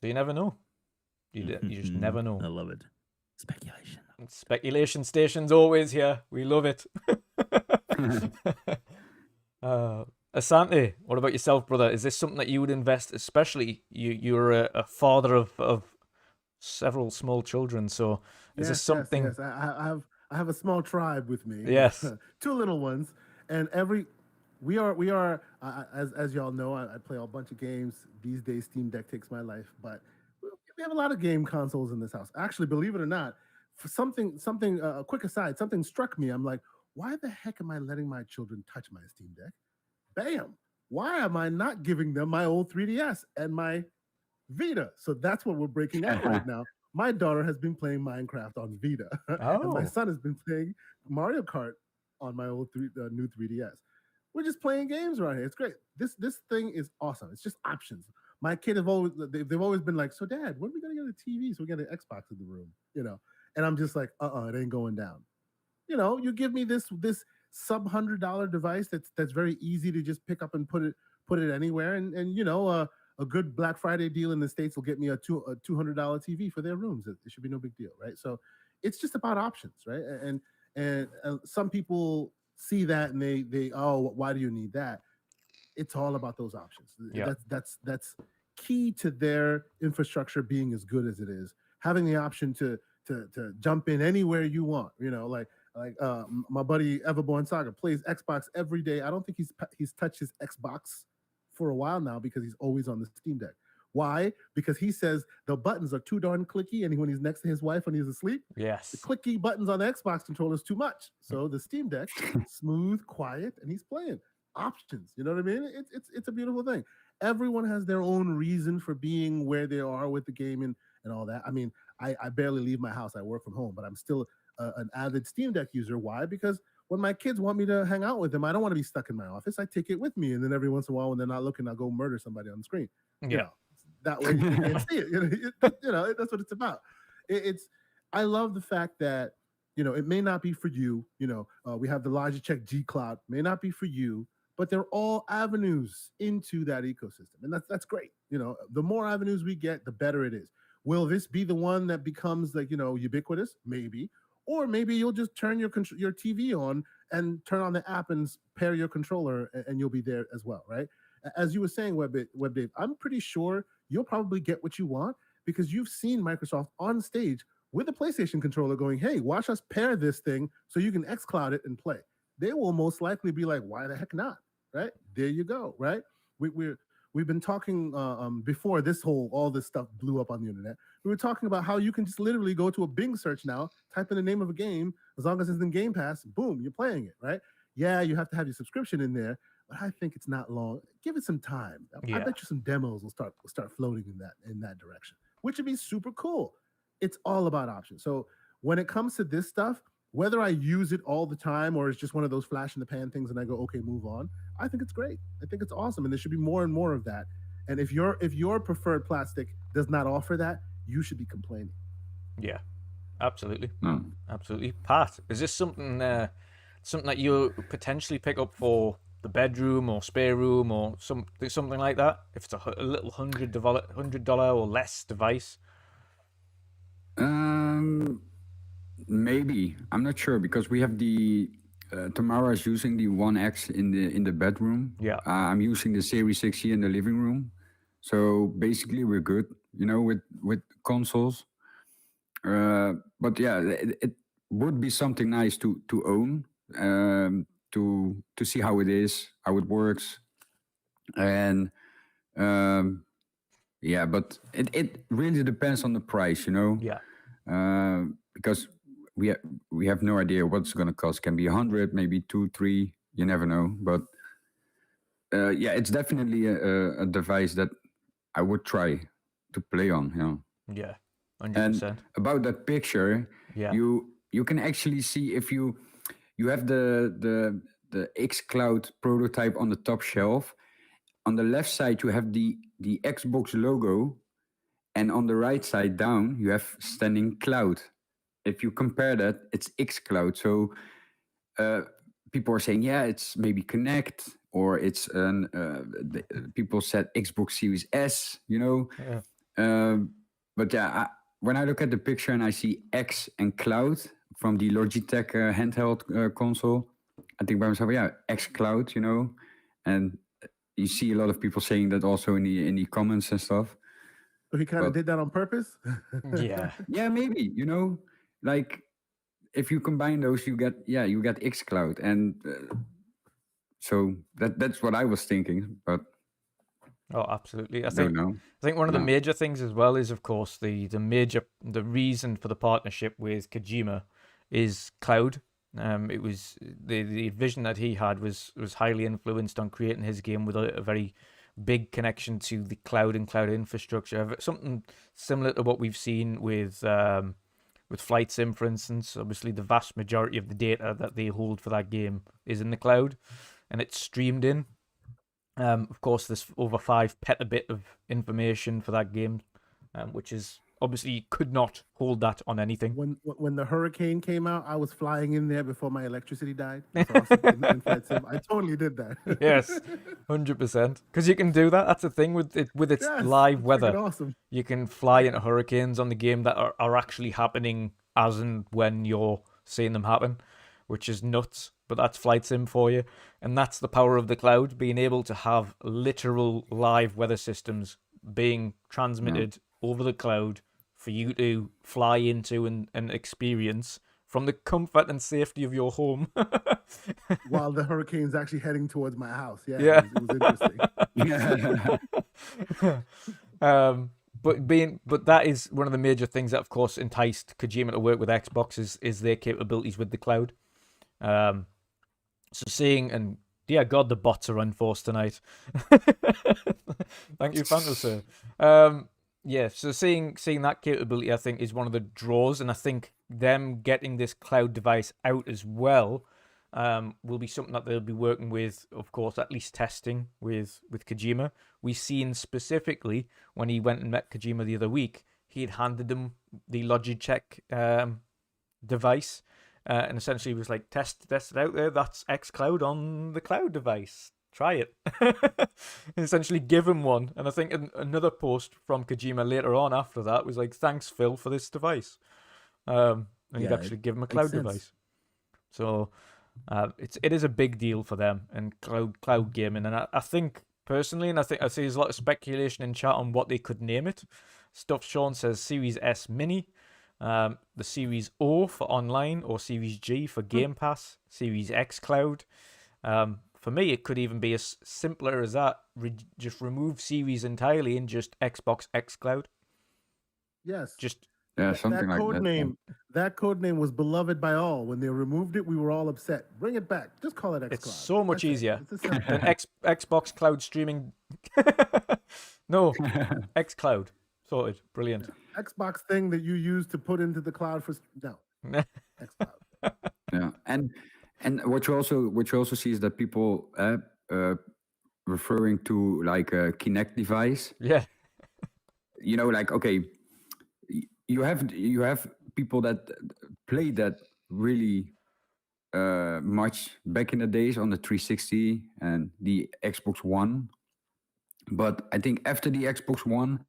A: you never know. You just never know.
B: I love it. Speculation.
A: Speculation station's always here. We love it. Asante, what about yourself, brother? Is this something that you would invest, especially you're a father of several small children, so is this something?
C: Yes. I have a small tribe with me.
A: Yes.
C: 2 little ones, and we are as y'all know, I play a bunch of games these days. Steam Deck takes my life, but we have a lot of game consoles in this house. Actually, believe it or not, for something a quick aside, something struck me. I'm like, why the heck am I letting my children touch my Steam Deck? Bam! Why am I not giving them my old 3DS and my Vita? So that's what we're breaking out right now. My daughter has been playing Minecraft on Vita, and my son has been playing Mario Kart on my old new 3DS. We're just playing games around here. It's great. This thing is awesome. It's just options. My kid they've always been like, so Dad, when are we gonna get a TV so we get an Xbox in the room? You know, and I'm just like, it ain't going down. You know, you give me this sub $100 device that's very easy to just pick up and put it anywhere, and you know, a good Black Friday deal in the States will get me a $200 TV for their rooms. It should be no big deal, right? So it's just about options, right? And some people see that and they why do you need that? It's all about those options.
A: Yeah.
C: That's key to their infrastructure being as good as it is. Having the option to jump in anywhere you want, you know, like my buddy Everborn Saga plays Xbox every day. I don't think he's touched his Xbox for a while now because he's always on the Steam Deck. Why? Because he says the buttons are too darn clicky, and when he's next to his wife when he's asleep,
A: yes,
C: the clicky buttons on the Xbox controller is too much. So the Steam Deck, smooth, quiet, and he's playing options. You know what I mean? It's a beautiful thing. Everyone has their own reason for being where they are with the game and all that. I mean, I barely leave my house. I work from home, but I'm still an avid Steam Deck user. Why? Because when my kids want me to hang out with them, I don't want to be stuck in my office. I take it with me, and then every once in a while, when they're not looking, I'll go murder somebody on the screen.
A: Yeah.
C: You know, that way you can't see it. You know, that's what it's about. I love the fact that, you know, it may not be for you. You know, we have the Logitech G Cloud. May not be for you, but they're all avenues into that ecosystem, and that's great. You know, the more avenues we get, the better it is. Will this be the one that becomes like, you know, ubiquitous? Maybe. Or maybe you'll just turn your TV on and turn on the app and pair your controller, and you'll be there as well, right? As you were saying, Web Dave, I'm pretty sure you'll probably get what you want because you've seen Microsoft on stage with a PlayStation controller going, hey, watch us pair this thing so you can XCloud it and play. They will most likely be like, why the heck not, right? There you go, right? We've been talking before all this stuff blew up on the internet. We were talking about how you can just literally go to a Bing search now, type in the name of a game, as long as it's in Game Pass, boom, you're playing it, right? Yeah, you have to have your subscription in there, but I think it's not long. Give it some time.
A: Yeah.
C: I bet you some demos will start floating in that direction, which would be super cool. It's all about options. So when it comes to this stuff, whether I use it all the time or it's just one of those flash in the pan things and I go, okay, move on, I think it's great. I think it's awesome. And there should be more and more of that. And if your preferred plastic does not offer that, you should be complaining.
A: Yeah, absolutely.
D: No.
A: Absolutely. Pat, is this something that you potentially pick up for the bedroom or spare room or something like that? If it's a little $100 or less device.
D: Maybe, I'm not sure, because we have the Tamara is using the 1X in the bedroom.
A: Yeah.
D: I'm using the Series 60 in the living room. So basically we're good, with consoles. But yeah, it would be something nice to own, to see how it is, how it works, and yeah. But it really depends on the price,
A: Yeah.
D: because we have no idea what it's gonna cost. Can be 100, maybe 2, 3. You never know. But yeah, it's definitely a device that I would try to play on.
A: Yeah.
D: And
A: 100%.
D: about that picture,
A: Yeah.
D: you can actually see if you have the XCloud prototype on the top shelf. On the left side, you have the Xbox logo, and on the right side down, you have standing cloud. If you compare that, it's XCloud. So people are saying, yeah, it's maybe Connect, or it's people said Xbox Series S,
A: Yeah.
D: But yeah, when I look at the picture and I see X and Cloud from the Logitech handheld console, I think by myself, yeah, XCloud, and you see a lot of people saying that also in the comments and stuff.
C: So he kind of did that on purpose.
A: Yeah.
D: Yeah, maybe, like if you combine those, you get XCloud, and so that's what I was thinking, but.
A: Oh, absolutely. I
D: don't know.
A: think one of the
D: No.
A: major things as well is, of course, the reason for the partnership with Kojima is cloud. It was the vision that he had was highly influenced on creating his game with a very big connection to the cloud and cloud infrastructure. Something similar to what we've seen with Flight Sim, for instance. Obviously, the vast majority of the data that they hold for that game is in the cloud, and it's streamed in. Of course, there's over 5 petabyte of information for that game, which is obviously you could not hold that on anything.
C: When the hurricane came out, I was flying in there before my electricity died. That's awesome. in Flight Sim, I totally did that.
A: Yes, 100%. Because you can do that. That's the thing with its
C: Yes,
A: live
C: it's
A: weather.
C: freaking awesome.
A: You can fly into hurricanes on the game that are actually happening as and when you're seeing them happen, which is nuts. But that's Flight Sim for you. And that's the power of the cloud, being able to have literal live weather systems being transmitted over the cloud for you to fly into and experience from the comfort and safety of your home.
C: While the hurricane's actually heading towards my house. Yeah.
A: Yeah.
C: It was
A: interesting. But that is one of the major things that, of course, enticed Kojima to work with Xbox is their capabilities with the cloud. So seeing, and dear God, the bots are unforced tonight. Thank you, Fantasy. Yeah, so seeing that capability, I think, is one of the draws, and I think them getting this cloud device out as well will be something that they'll be working with, of course, at least testing with Kojima. We've seen specifically when he went and met Kojima the other week, he had handed him the Logitech device. And essentially was like, test it out there. That's XCloud on the cloud device. Try it. And essentially give him one. And I think another post from Kojima later on after that was like, thanks, Phil, for this device. And he'd actually give him a cloud device. So it is a big deal for them and cloud gaming. And I think personally, and I see there's a lot of speculation in chat on what they could name it. Stuff Sean says Series S Mini. The Series O for online, or Series G for Gamepass, Series X Cloud. For me, it could even be as simpler as that. Just remove Series entirely and just Xbox X Cloud.
C: Yes.
A: Just
D: something like that.
C: That code name was beloved by all. When they removed it, we were all upset. Bring it back. Just call it XCloud.
A: It's so much easier than Xbox Cloud streaming. No, X Cloud. Sorted. Brilliant.
C: Xbox thing that you use to put into the cloud for XCloud.
D: Yeah, and what you also see is that people referring to like a Kinect device.
A: Yeah.
D: You know, like okay, you have people that play that really much back in the days on the 360 and the Xbox One. But I think after the Xbox One,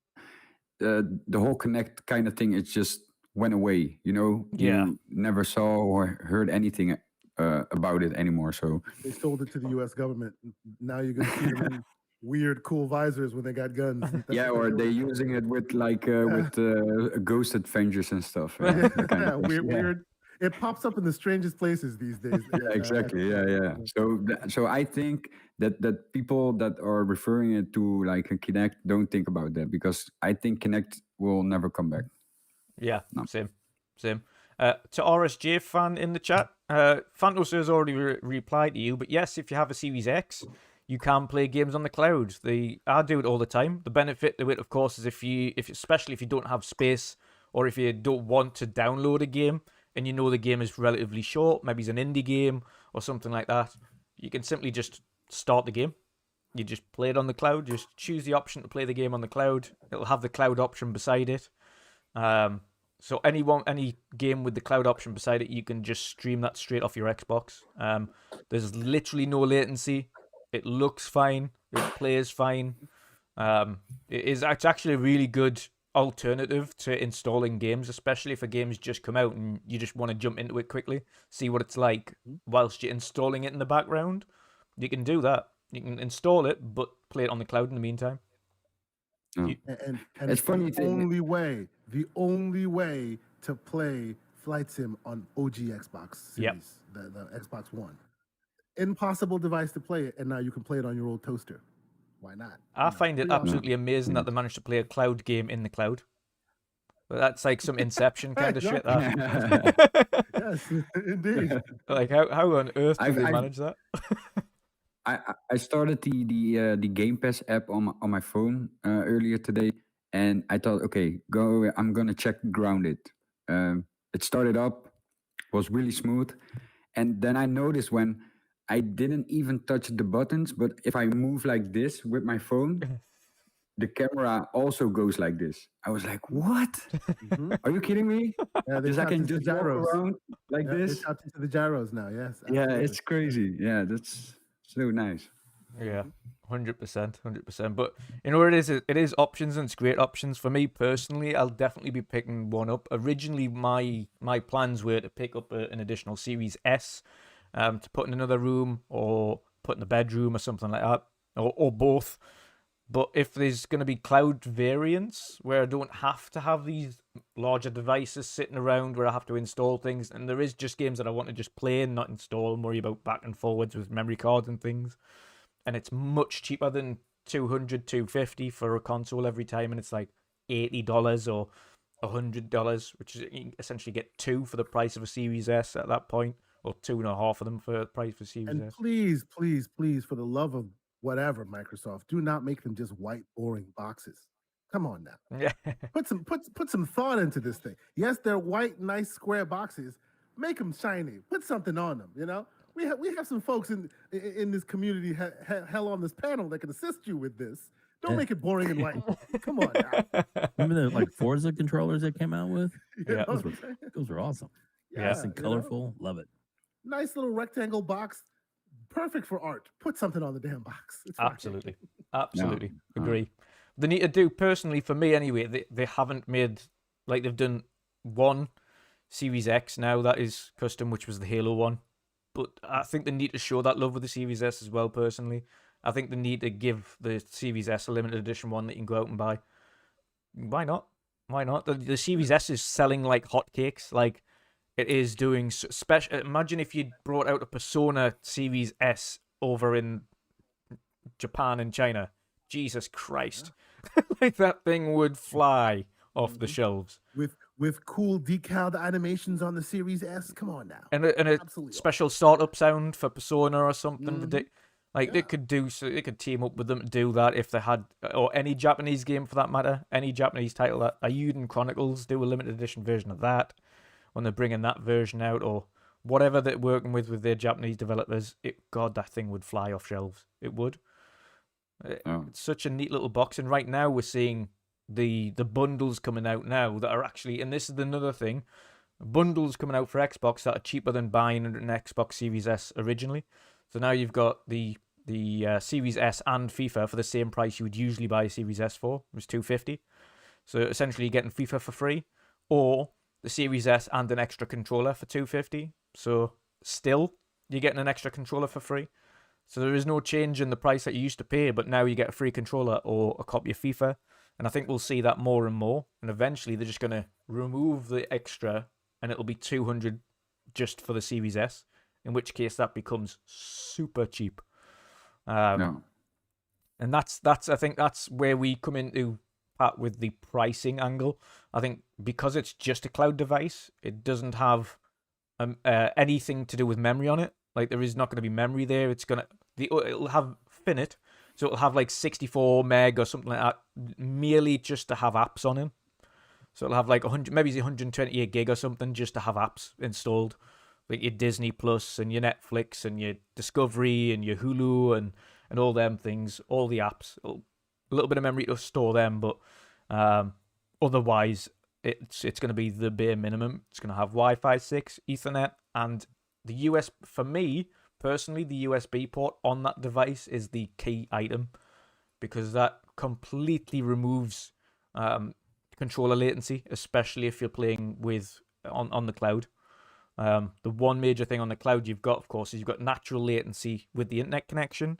D: the whole Connect kind of thing, it just went away. You know,
A: Yeah.
D: you never saw or heard anything about it anymore. So
C: They sold it to the U.S. government. Now you're gonna see them in weird, cool visors when they got guns. That's
D: yeah,
C: what
D: or
C: they're
D: they're
C: doing.
D: using it with like with Ghost Adventures and stuff.
C: Yeah,
D: that kind of things. Yeah.
C: weird. It pops up in the strangest places these days.
D: Yeah, exactly. Yeah. So I think that people that are referring it to like a Kinect don't think about that, because I think Kinect will never come back.
A: Yeah,
D: No.
A: same. To RSJ fan in the chat, Phantos has already replied to you, but yes, if you have a Series X, you can play games on the cloud. I do it all the time. The benefit to it, of course, is especially if you don't have space, or if you don't want to download a game and you know the game is relatively short, maybe it's an indie game or something like that, you can simply just start the game. You just play it on the cloud. Just choose the option to play the game on the cloud. It'll have the cloud option beside it. So any game with the cloud option beside it, you can just stream that straight off your Xbox. There's literally no latency. It looks fine. It plays fine. It's actually a really good alternative to installing games, especially if a game's just come out and you just want to jump into it quickly, see what it's like whilst you're installing it in the background. You can do that. You can install it, but play it on the cloud in the meantime.
D: No.
C: And
D: It's funny
C: the only way to play Flight Sim on OG Xbox Series, the Xbox One. Impossible device to play it, and now you can play it on your old toaster. Why not?
A: I find it
C: pretty awesome.
A: absolutely amazing that they managed to play a cloud game in the cloud. But that's like some Inception kind of shit. That.
C: Yes, indeed.
A: Like how on earth did they
D: I've-
A: manage that?
D: I started the Gamepass app on my phone earlier today, and I thought, okay, I'm gonna check Grounded. It started up, was really smooth, and then I noticed when I didn't even touch the buttons, but if I move like this with my phone, the camera also goes like this. I was like, what?
C: Mhm.
D: Are you kidding me?
C: Yeah, they
D: Because I
C: tapped
D: can
C: into the
D: just walk
C: gyros.
D: around like
C: Yeah,
D: this.
C: They tapped into the gyros now. Yes.
D: Yeah,
C: absolutely.
D: it's crazy. Yeah, that's so nice.
A: Yeah, 100%. But you know what it is options, and it's great options. For me personally, I'll definitely be picking one up. Originally, my plans were to pick up an additional Series S, to put in another room or put in the bedroom or something like that, or both. But if there's going to be cloud variants where I don't have to have these larger devices sitting around where I have to install things, and there is just games that I want to just play and not install and worry about back and forwards with memory cards and things, and it's much cheaper than $250 for a console every time, and it's like $80 or $100, which is you can essentially get two for the price of a Series S at that point, or 2.5 of them for the price of a Series
C: And
A: S.
C: please, for the love of whatever, Microsoft, do not make them just white, boring boxes. Come on now.
A: Yeah.
C: Put some thought into this thing. Yes, they're white, nice, square boxes. Make them shiny. Put something on them. You know, we have some folks in this community, hell on this panel that can assist you with this. Don't
B: Yeah.
C: make it boring and white. Come on now.
B: Remember the like Forza controllers that came out with?
C: You
A: Yeah.
C: know
B: Those
C: what I'm saying?
B: Those were awesome.
A: Yeah.
B: Nice and
C: you know?
B: colorful. Love it.
C: Nice little rectangle box. Perfect for art. Put something on the damn box. It's fine.
A: Absolutely. Agree. They need to do, personally, for me anyway, they haven't made, like they've done one Series X now that is custom, which was the Halo one. But I think they need to show that love with the Series S as well, personally. I think they need to give the Series S a limited edition one that you can go out and buy. Why not? The Series S is selling like hotcakes. Like, it is doing special. Imagine if you brought out a Persona Series S over in Japan and China. Jesus Christ. Like, that thing would fly off the shelves.
C: With cool decaled animations on the Series S. Come on now.
A: And a
C: Absolutely.
A: special startup sound for Persona or something.
C: Mhm.
A: Like, they
C: Yeah.
A: could they could team up with them to do that if they had, or any Japanese game for that matter, any Japanese title. That Ayuden Chronicles, do a limited edition version of that when they're bringing that version out, or whatever they're working with their Japanese developers. God, that thing would fly off shelves. It would. It's such a neat little box, and right now we're seeing the bundles coming out now that are actually, and this is another thing, bundles coming out for Xbox that are cheaper than buying an Xbox Series S originally. So now you've got the Series S and FIFA for the same price you would usually buy a Series S for. It was $250. So essentially you're getting FIFA for free, or the Series S and an extra controller for $250. So still you're getting an extra controller for free. So there is no change in the price that you used to pay, but now you get a free controller or a copy of FIFA. And I think we'll see that more and more. And eventually they're just going to remove the extra and it'll be $200 just for the Series S, in which case that becomes super cheap. And that's I think that's where we come into part with the pricing angle. I think because it's just a cloud device, it doesn't have anything to do with memory on it. Like, there is not going to be memory there. It'll have finite, so it'll have like 64 meg or something like that, merely just to have apps on it. So it'll have like 100, maybe 128 gig or something, just to have apps installed, like your Disney Plus and your Netflix and your Discovery and your Hulu and all them things, all the apps. A little bit of memory to store them, but otherwise it's going to be the bare minimum. It's going to have Wi-Fi 6, Ethernet, and the for me personally, the USB port on that device is the key item, because that completely removes controller latency, especially if you're playing with on the cloud. The one major thing on the cloud you've got, of course, is you've got natural latency with the internet connection,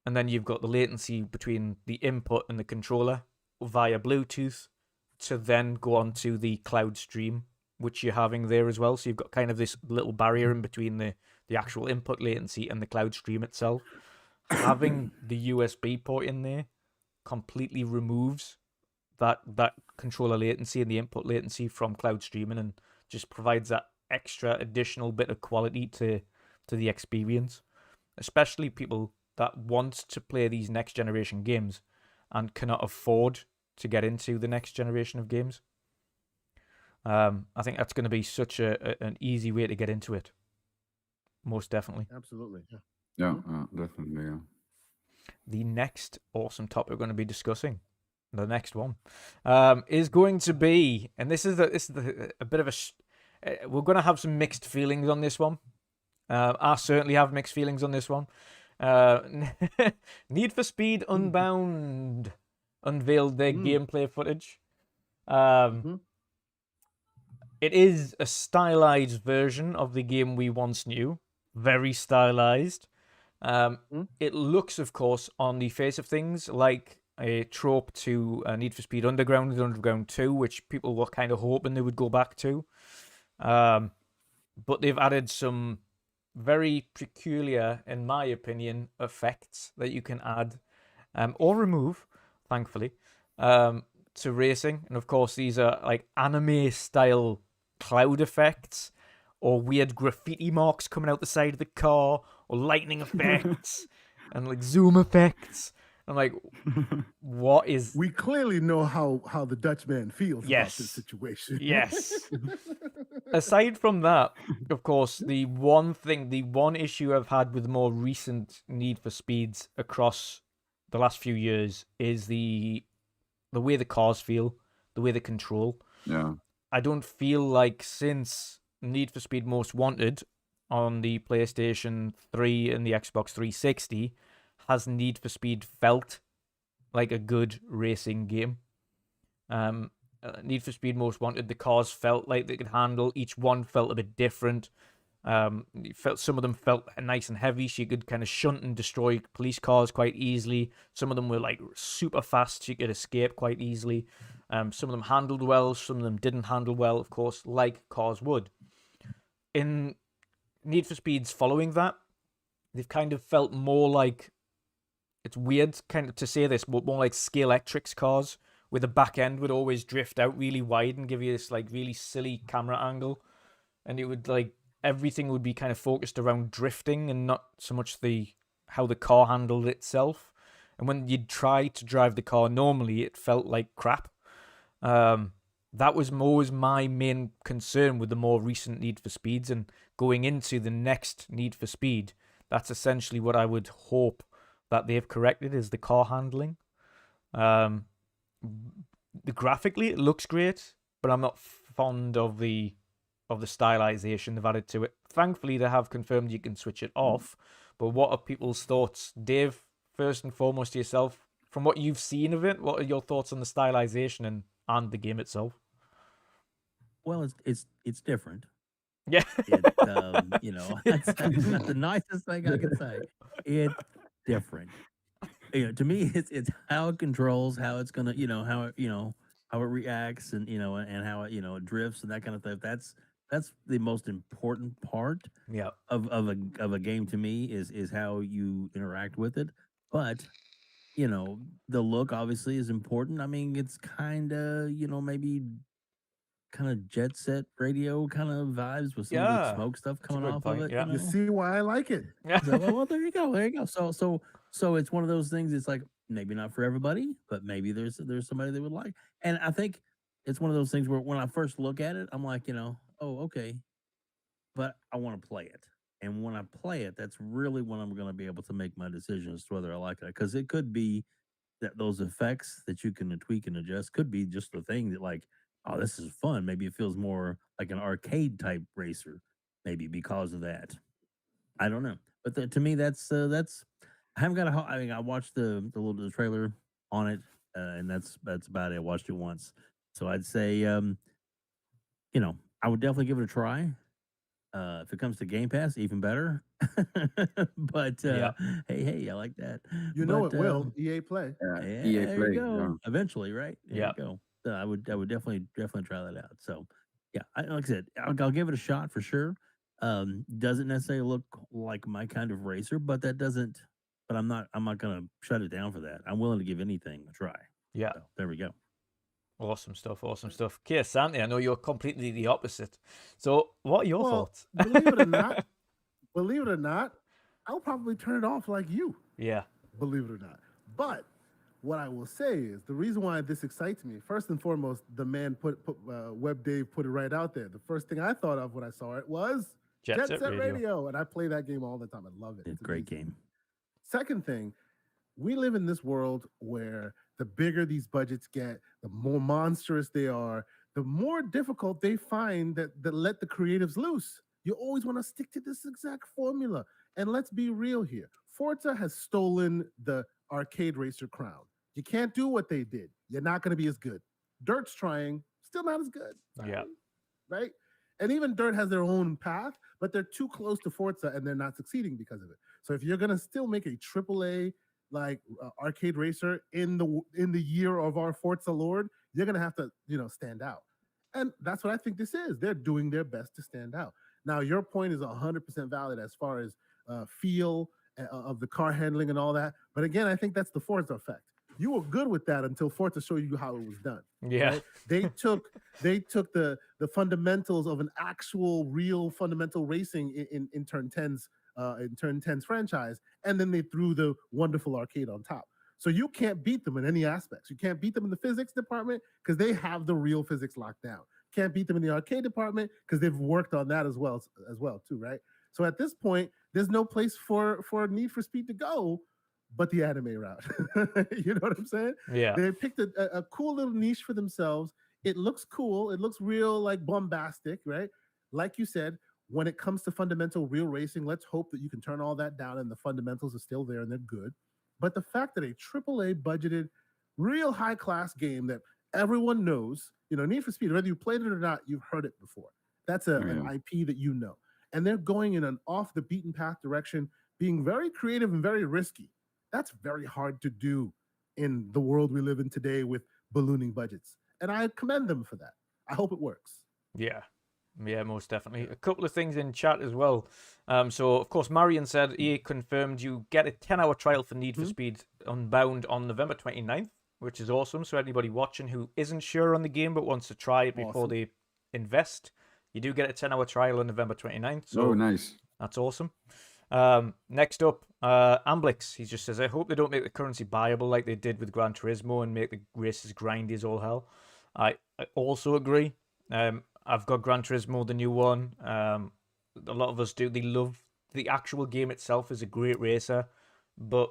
A: and then you've got the latency between the input and the controller via Bluetooth to then go on to the cloud stream, which you're having there as well. So you've got kind of this little barrier in between the actual input latency and the cloud stream itself. Having the USB port in there completely removes that controller latency and the input latency from cloud streaming, and just provides that extra additional bit of quality to the experience, especially people that want to play these next generation games and cannot afford to get into the next generation of games. I think that's going to be such an easy way to get into it. Most definitely.
C: Absolutely. Yeah.
D: Yeah, definitely. Yeah.
A: The next awesome topic we're going to be discussing, the next one, is going to be, and this is a bit of a. We're going to have some mixed feelings on this one. I certainly have mixed feelings on this one. Need for Speed Unbound unveiled their gameplay footage. It is a stylized version of the game we once knew. Very stylized. It looks, of course, on the face of things, like a trope to Need for Speed Underground and Underground 2, which people were kind of hoping they would go back to. But they've added some very peculiar, in my opinion, effects that you can add or remove, thankfully, to racing. And of course, these are like anime-style cloud effects, or weird graffiti marks coming out the side of the car, or lightning effects, and like zoom effects. I'm like, what is...
C: We clearly know how the Dutchman feels about this situation.
A: Yes. Aside from that, of course, the one issue I've had with more recent Need for Speeds across the last few years is the way the cars feel, the way they control.
D: Yeah.
A: I don't feel like since Need for Speed Most Wanted on the PlayStation 3 and the Xbox 360 has Need for Speed felt like a good racing game. Need for Speed Most Wanted, the cars felt like they could handle. Each one felt a bit different. Some of them felt nice and heavy, so you could kind of shunt and destroy police cars quite easily. Some of them were like super fast, so you could escape quite easily. Some of them handled well, some of them didn't handle well, of course, like cars would. In Need for Speeds following that, they've kind of felt more like, it's weird kind of to say this, but more like Scalextric's cars, where the back end would always drift out really wide and give you this like really silly camera angle, and it would like everything would be kind of focused around drifting and not so much how the car handled itself. And when you'd try to drive the car normally, it felt like crap. That was always my main concern with the more recent Need for Speeds, and going into the next Need for Speed, that's essentially what I would hope that they've corrected is the car handling. Graphically, it looks great, but I'm not fond of the stylization they've added to it. Thankfully, they have confirmed you can switch it off. But what are people's thoughts, Dave? First and foremost, to yourself, from what you've seen of it, what are your thoughts on the stylization and the game itself?
B: Well, it's different.
A: Yeah,
B: That's not the nicest thing I can say. It's different. To me, it's how it controls, how it's gonna, how it reacts, and and how it, it drifts and that kind of stuff. That's the most important part
A: yeah,
B: of a game to me is how you interact with it. But the look obviously is important. I mean, it's kind of maybe kind of jet set radio kind of vibes with some of the smoke stuff
A: That's a
B: coming
A: good
B: off
A: point,
B: of it.
A: yeah.
C: You see why I like it?
B: Well, there you go. There you go. So it's one of those things. It's like maybe not for everybody, but maybe there's somebody that would like. And I think it's one of those things where when I first look at it, I'm like, oh, okay, but I want to play it. And when I play it, that's really when I'm going to be able to make my decision as to whether I like it. Because it could be that those effects that you can tweak and adjust could be just the thing that like, oh, this is fun. Maybe it feels more like an arcade type racer, maybe because of that. I don't know, but to me, that's I haven't got a. I mean, I watched the trailer on it, and that's about it. I watched it once, so I'd say, I would definitely give it a try. If it comes to Game Pass, even better. But
A: Yeah.
B: hey, I like that.
C: You know
B: But,
C: it will. EA Play.
B: Yeah,
D: EA
B: there
D: Play.
B: you go.
D: Yeah.
B: Eventually, right? There
A: Yeah.
B: you go. So I would definitely try that out. So yeah, like I said, I'll give it a shot for sure. Doesn't necessarily look like my kind of racer, but that doesn't. But I'm not gonna shut it down for that. I'm willing to give anything a try.
A: Yeah.
B: So there we go.
A: Awesome stuff. Awesome stuff. Okay, Santi, I know you're completely the opposite. So, what are your thoughts?
C: Believe it or not, I'll probably turn it off like you.
A: Yeah.
C: Believe it or not. But what I will say is the reason why this excites me. First and foremost, the man Web Dave put it right out there. The first thing I thought of when I saw it was
A: Jet Set Radio.
C: and I play that game all the time. I love it.
B: It's a great game.
C: Second thing, we live in this world where the bigger these budgets get, the more monstrous they are, the more difficult they find that let the creatives loose. You always want to stick to this exact formula. And let's be real here. Forza has stolen the arcade racer crown. You can't do what they did. You're not going to be as good. Dirt's trying, still not as good.
A: Yeah.
C: Right? And even Dirt has their own path, but they're too close to Forza and they're not succeeding because of it. So if you're going to still make a AAA arcade racer in the year of our Forza Lord, you're going to have to, stand out. And that's what I think this is. They're doing their best to stand out. Now, your point is 100% valid as far as feel of the car handling and all that. But again, I think that's the Forza effect. You were good with that until Forza showed you how it was done.
A: Yeah.
C: Right? They took the fundamentals of an actual real fundamental racing in Turn 10's franchise, and then they threw the wonderful arcade on top. So you can't beat them in any aspects. You can't beat them in the physics department because they have the real physics locked down. Can't beat them in the arcade department because they've worked on that as well too, right? So at this point, there's no place for Need for Speed to go but the anime route. You know what I'm saying?
A: Yeah.
C: They picked a cool little niche for themselves. It looks cool. It looks real, like bombastic, right? Like you said, when it comes to fundamental real racing, let's hope that you can turn all that down and the fundamentals are still there and they're good. But the fact that a AAA budgeted, real high class game that everyone knows, Need for Speed, whether you played it or not, you've heard it before. That's an IP that you know. And they're going in an off the beaten path direction, being very creative and very risky. That's very hard to do in the world we live in today with ballooning budgets. And I commend them for that. I hope it works.
A: Yeah. Yeah, most definitely. A couple of things in chat as well. So, of course, Marion said EA confirmed you get a 10-hour trial for Need for Speed Unbound on November 29th, which is awesome. So anybody watching who isn't sure on the game but wants to try it before they invest, you do get a 10-hour trial on November 29th. So
D: nice.
A: That's awesome. Next up, Amblix. He just says, I hope they don't make the currency buyable like they did with Gran Turismo and make the races grindy as all hell. I also agree. I've got Gran Turismo, the new one. A lot of us do. They love the actual game itself is a great racer, but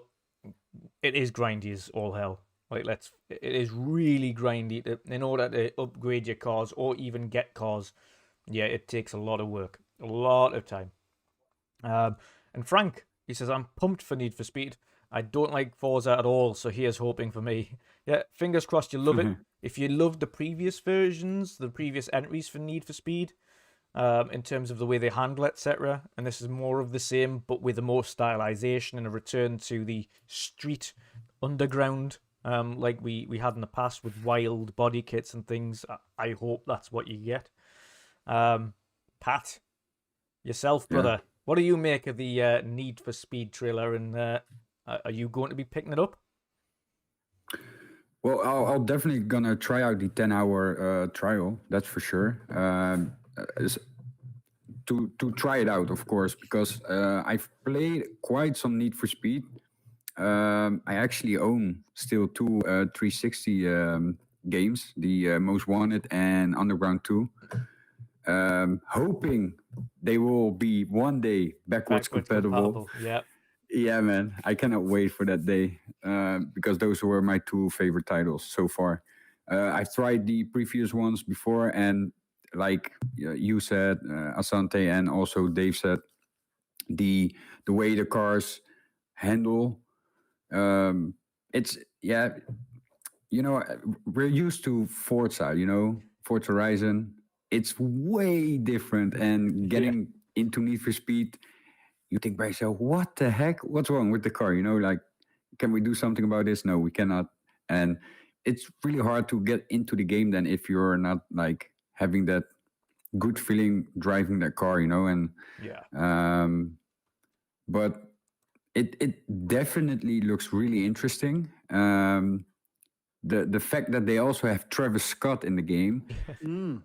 A: it is grindy as all hell. Like, it is really grindy in order to upgrade your cars or even get cars. Yeah, it takes a lot of work, a lot of time. And Frank, he says, I'm pumped for Need for Speed. I don't like Forza at all, so here's hoping for me. Yeah, fingers crossed you love it. If you loved the previous versions, the previous entries for Need for Speed, in terms of the way they handle, etc., and this is more of the same, but with a more stylization and a return to the street underground, like we had in the past with wild body kits and things. I hope that's what you get. Pat, yourself, brother, what do you make of the Need for Speed trailer, and are you going to be picking it up?
D: Well, I'll definitely gonna try out the 10-hour trial. That's for sure. To try it out, of course, because I've played quite some Need for Speed. I actually own still two 360 games, the Most Wanted and Underground 2. Hoping they will be one day backwards compatible.
A: Yeah.
D: Yeah, man. I cannot wait for that day because those were my two favorite titles so far. I've tried the previous ones before, and like you said, Asante, and also Dave said, the way the cars handle, it's we're used to Forza, Forza Horizon. It's way different, and getting into Need for Speed, you think by yourself, what the heck? What's wrong with the car? Like, can we do something about this? No, we cannot. And it's really hard to get into the game then if you're not like having that good feeling driving that car, and but it definitely looks really interesting. The fact that they also have Travis Scott in the game,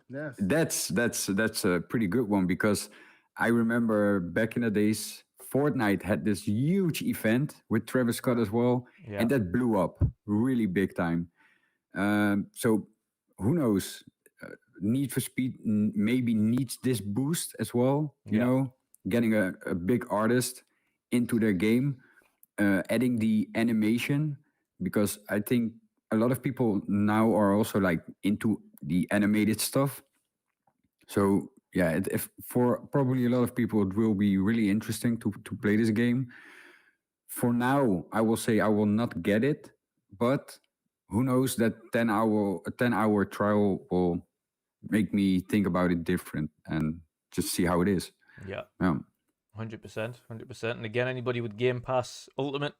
C: yes,
D: that's a pretty good one, because I remember back in the days, Fortnite had this huge event with Travis Scott as well, and that blew up really big time. So who knows? Need for Speed maybe needs this boost as well. Getting a big artist into their game, adding the animation, because I think a lot of people now are also like into the animated stuff. So yeah, if for probably a lot of people, it will be really interesting to play this game. For now, I will say I will not get it, but who knows, that 10-hour trial will make me think about it different and just see how it is.
A: Yeah. 100%. And again, anybody with Game Pass Ultimate,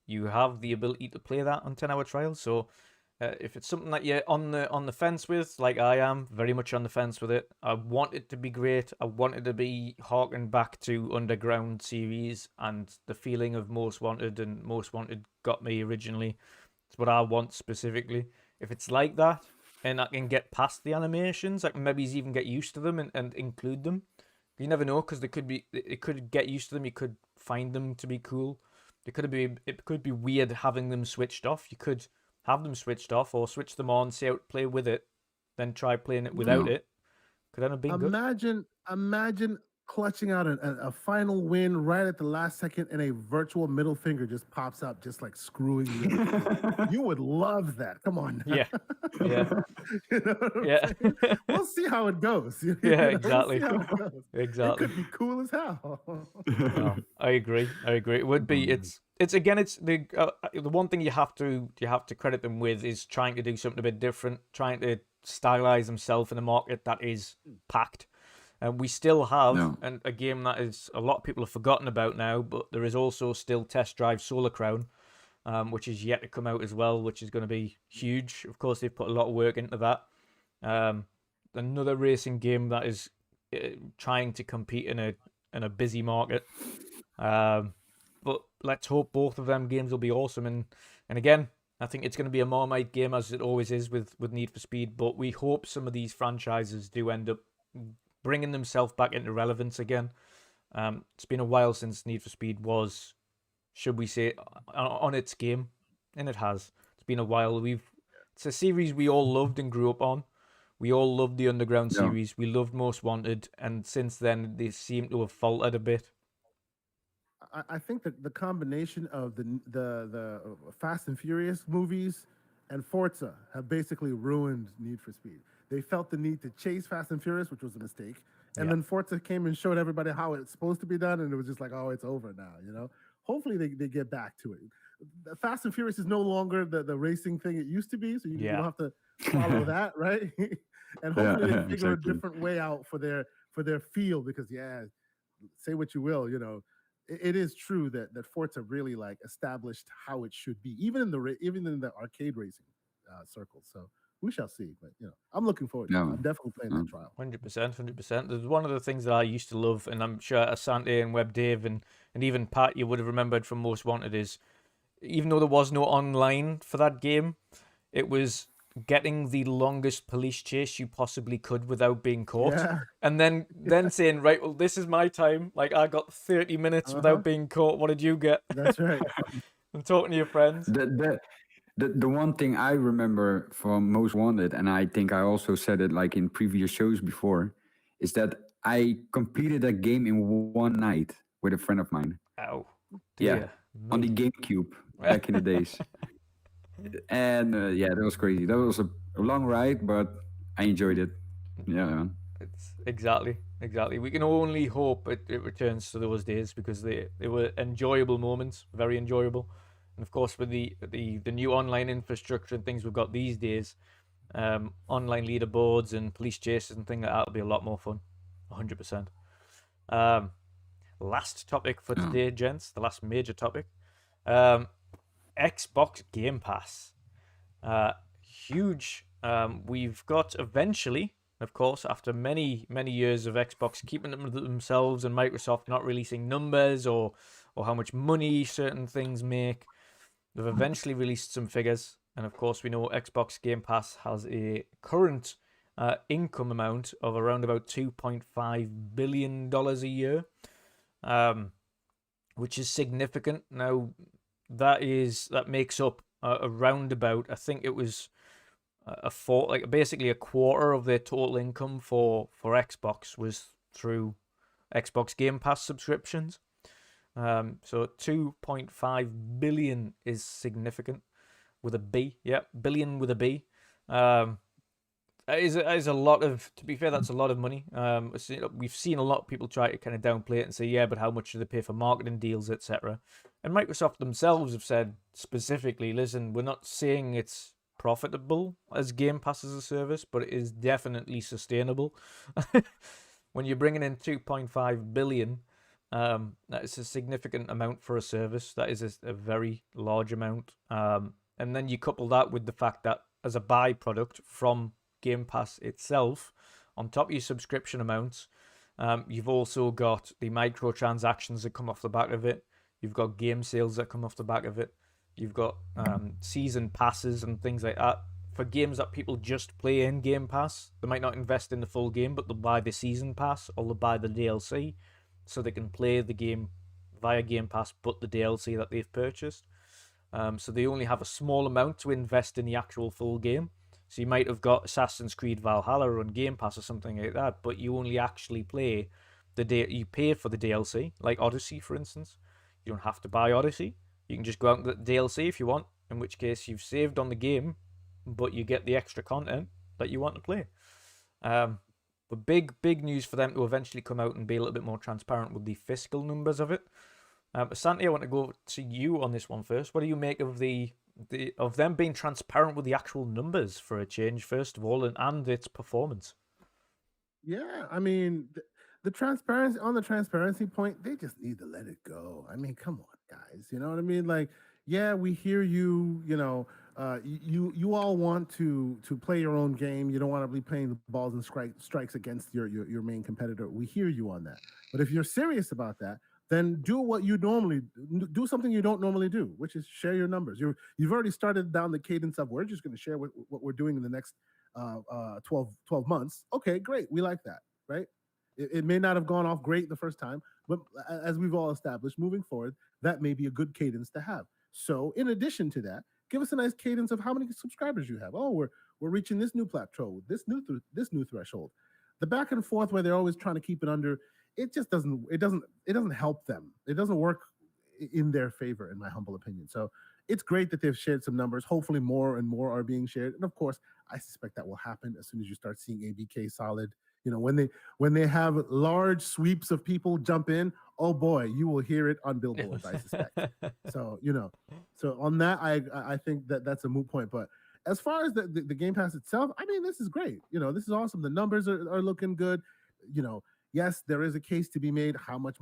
A: you have the ability to play that on 10-hour trial. So if it's something that you're on the fence with, like I am, very much on the fence with it, I want it to be great. I want it to be harking back to Underground series and the feeling of Most Wanted, and Most Wanted got me originally. It's what I want specifically. If it's like that, and I can get past the animations, I can maybe even get used to them and include them. You never know, because it could get used to them. You could find them to be cool. It could be weird having them switched off. You could have them switched off or switch them on, see how to play with it, then try playing it without it. Could that have been good?
C: Imagine clutching out a final win right at the last second, and a virtual middle finger just pops up, just like screwing you. You would love that. Come on.
A: Yeah.
C: We'll see how it goes.
A: Exactly.
C: We'll see how it goes.
A: Exactly.
C: It could be cool as hell.
A: No, I agree. It would be. It's the one thing you have to credit them with is trying to do something a bit different, trying to stylize themselves in a market that is packed. And we still have a game that is a lot of people have forgotten about now, but there is also still Test Drive Solar Crown, which is yet to come out as well, which is going to be huge. Of course, they've put a lot of work into that. Another racing game that is trying to compete in a busy market. But let's hope both of them games will be awesome. And again, I think it's going to be a Marmite game, as it always is with Need for Speed. But we hope some of these franchises do end up bringing themselves back into relevance again. It's been a while since Need for Speed was, should we say, on its game, and it has. It's been a while. It's a series we all loved and grew up on. We all loved the Underground series. We loved Most Wanted, and since then they seem to have faltered a bit.
C: I think that the combination of the Fast and Furious movies and Forza have basically ruined Need for Speed. They felt the need to chase Fast and Furious, which was a mistake, and then Forza came and showed everybody how it's supposed to be done, and it was just like, oh, it's over now. You know, hopefully they get back to it. The Fast and Furious is no longer the racing thing it used to be, so you don't have to follow that, right? And hopefully they figure a different way out for their field, because say what you will, you know, it is true that Forza really like established how it should be, even in the arcade racing circles. So we shall see. But you know, I'm looking forward to it. I'm definitely playing that trial.
A: 100%. There's one of the things that I used to love, and I'm sure Asante and Web Dave and even Pat, you would have remembered from Most Wanted, is even though there was no online for that game, it was getting the longest police chase you possibly could without being caught, and then saying, right, well, this is my time. Like, I got 30 minutes without being caught. What did you get?
C: That's right.
A: And talking to your friends.
D: The one thing I remember from Most Wanted, and I think I also said it like in previous shows before, is that I completed that game in one night with a friend of mine.
A: Ow.
D: Yeah, on the GameCube back in the days. And that was crazy. That was a long ride, but I enjoyed it. Yeah, man.
A: It's exactly. We can only hope it returns to those days, because they were enjoyable moments, very enjoyable. And of course, with the new online infrastructure and things we've got these days, online leaderboards and police chases and things like that will be a lot more fun. 100%. Last topic for today, gents. The last major topic. Xbox Game Pass. Huge. We've got eventually, of course, after many years of Xbox keeping them to themselves and Microsoft not releasing numbers or how much money certain things make, they've eventually released some figures. And of course, we know Xbox Game Pass has a current income amount of around about $2.5 billion a year, which is significant. Now, that makes up around about, I think it was basically a quarter of their total income for Xbox was through Xbox Game Pass subscriptions. So 2.5 billion is significant, with a B. Yeah, billion with a B. Is a lot of, to be fair, that's a lot of money. We've seen a lot of people try to kind of downplay it and say, yeah, but how much do they pay for marketing deals, etc. And Microsoft themselves have said specifically, listen, we're not saying it's profitable as Game Pass as a service, but it is definitely sustainable. When you're bringing in 2.5 billion, that is a significant amount for a service. That is a very large amount. And then you couple that with the fact that as a byproduct from Game Pass itself, on top of your subscription amounts, you've also got the microtransactions that come off the back of it. You've got game sales that come off the back of it. You've got season passes and things like that for games that people just play in Game Pass. They might not invest in the full game, but they'll buy the season pass or they'll buy the DLC so they can play the game via Game Pass, but the DLC that they've purchased. So they only have a small amount to invest in the actual full game. So you might have got Assassin's Creed Valhalla on Game Pass or something like that, but you only actually play you pay for the DLC, like Odyssey, for instance. You don't have to buy Odyssey. You can just go out and get the DLC if you want, in which case you've saved on the game, but you get the extra content that you want to play. But big news for them to eventually come out and be a little bit more transparent with the fiscal numbers of it. Santi, I want to go to you on this one first. What do you make of of them being transparent with the actual numbers for a change, first of all, and its performance?
C: Yeah, I mean, the transparency point, they just need to let it go. I mean, come on, guys. You know what I mean? Like, yeah, we hear you. You know, you all want to play your own game. You don't want to be playing the balls and strikes against your main competitor. We hear you on that. But if you're serious about that, then do what you normally do, something you don't normally do, which is share your numbers. You've already started down the cadence of we're just going to share what we're doing in the next 12 months. Okay, great. We like that, right? It may not have gone off great the first time, but as we've all established, moving forward, that may be a good cadence to have. So in addition to that, give us a nice cadence of how many subscribers you have. Oh, we're reaching this new plateau, this new threshold. The back and forth where they're always trying to keep it under, it just doesn't help them. It doesn't work in their favor, in my humble opinion. So it's great that they've shared some numbers. Hopefully, more and more are being shared, and of course, I suspect that will happen as soon as you start seeing ABK solid. When they have large sweeps of people jump in, oh boy, you will hear it on billboards, I suspect. So so on that, I think that that's a moot point. But as far as the Game Pass itself, I mean, this is great. This is awesome. The numbers are looking good. Yes, there is a case to be made. How much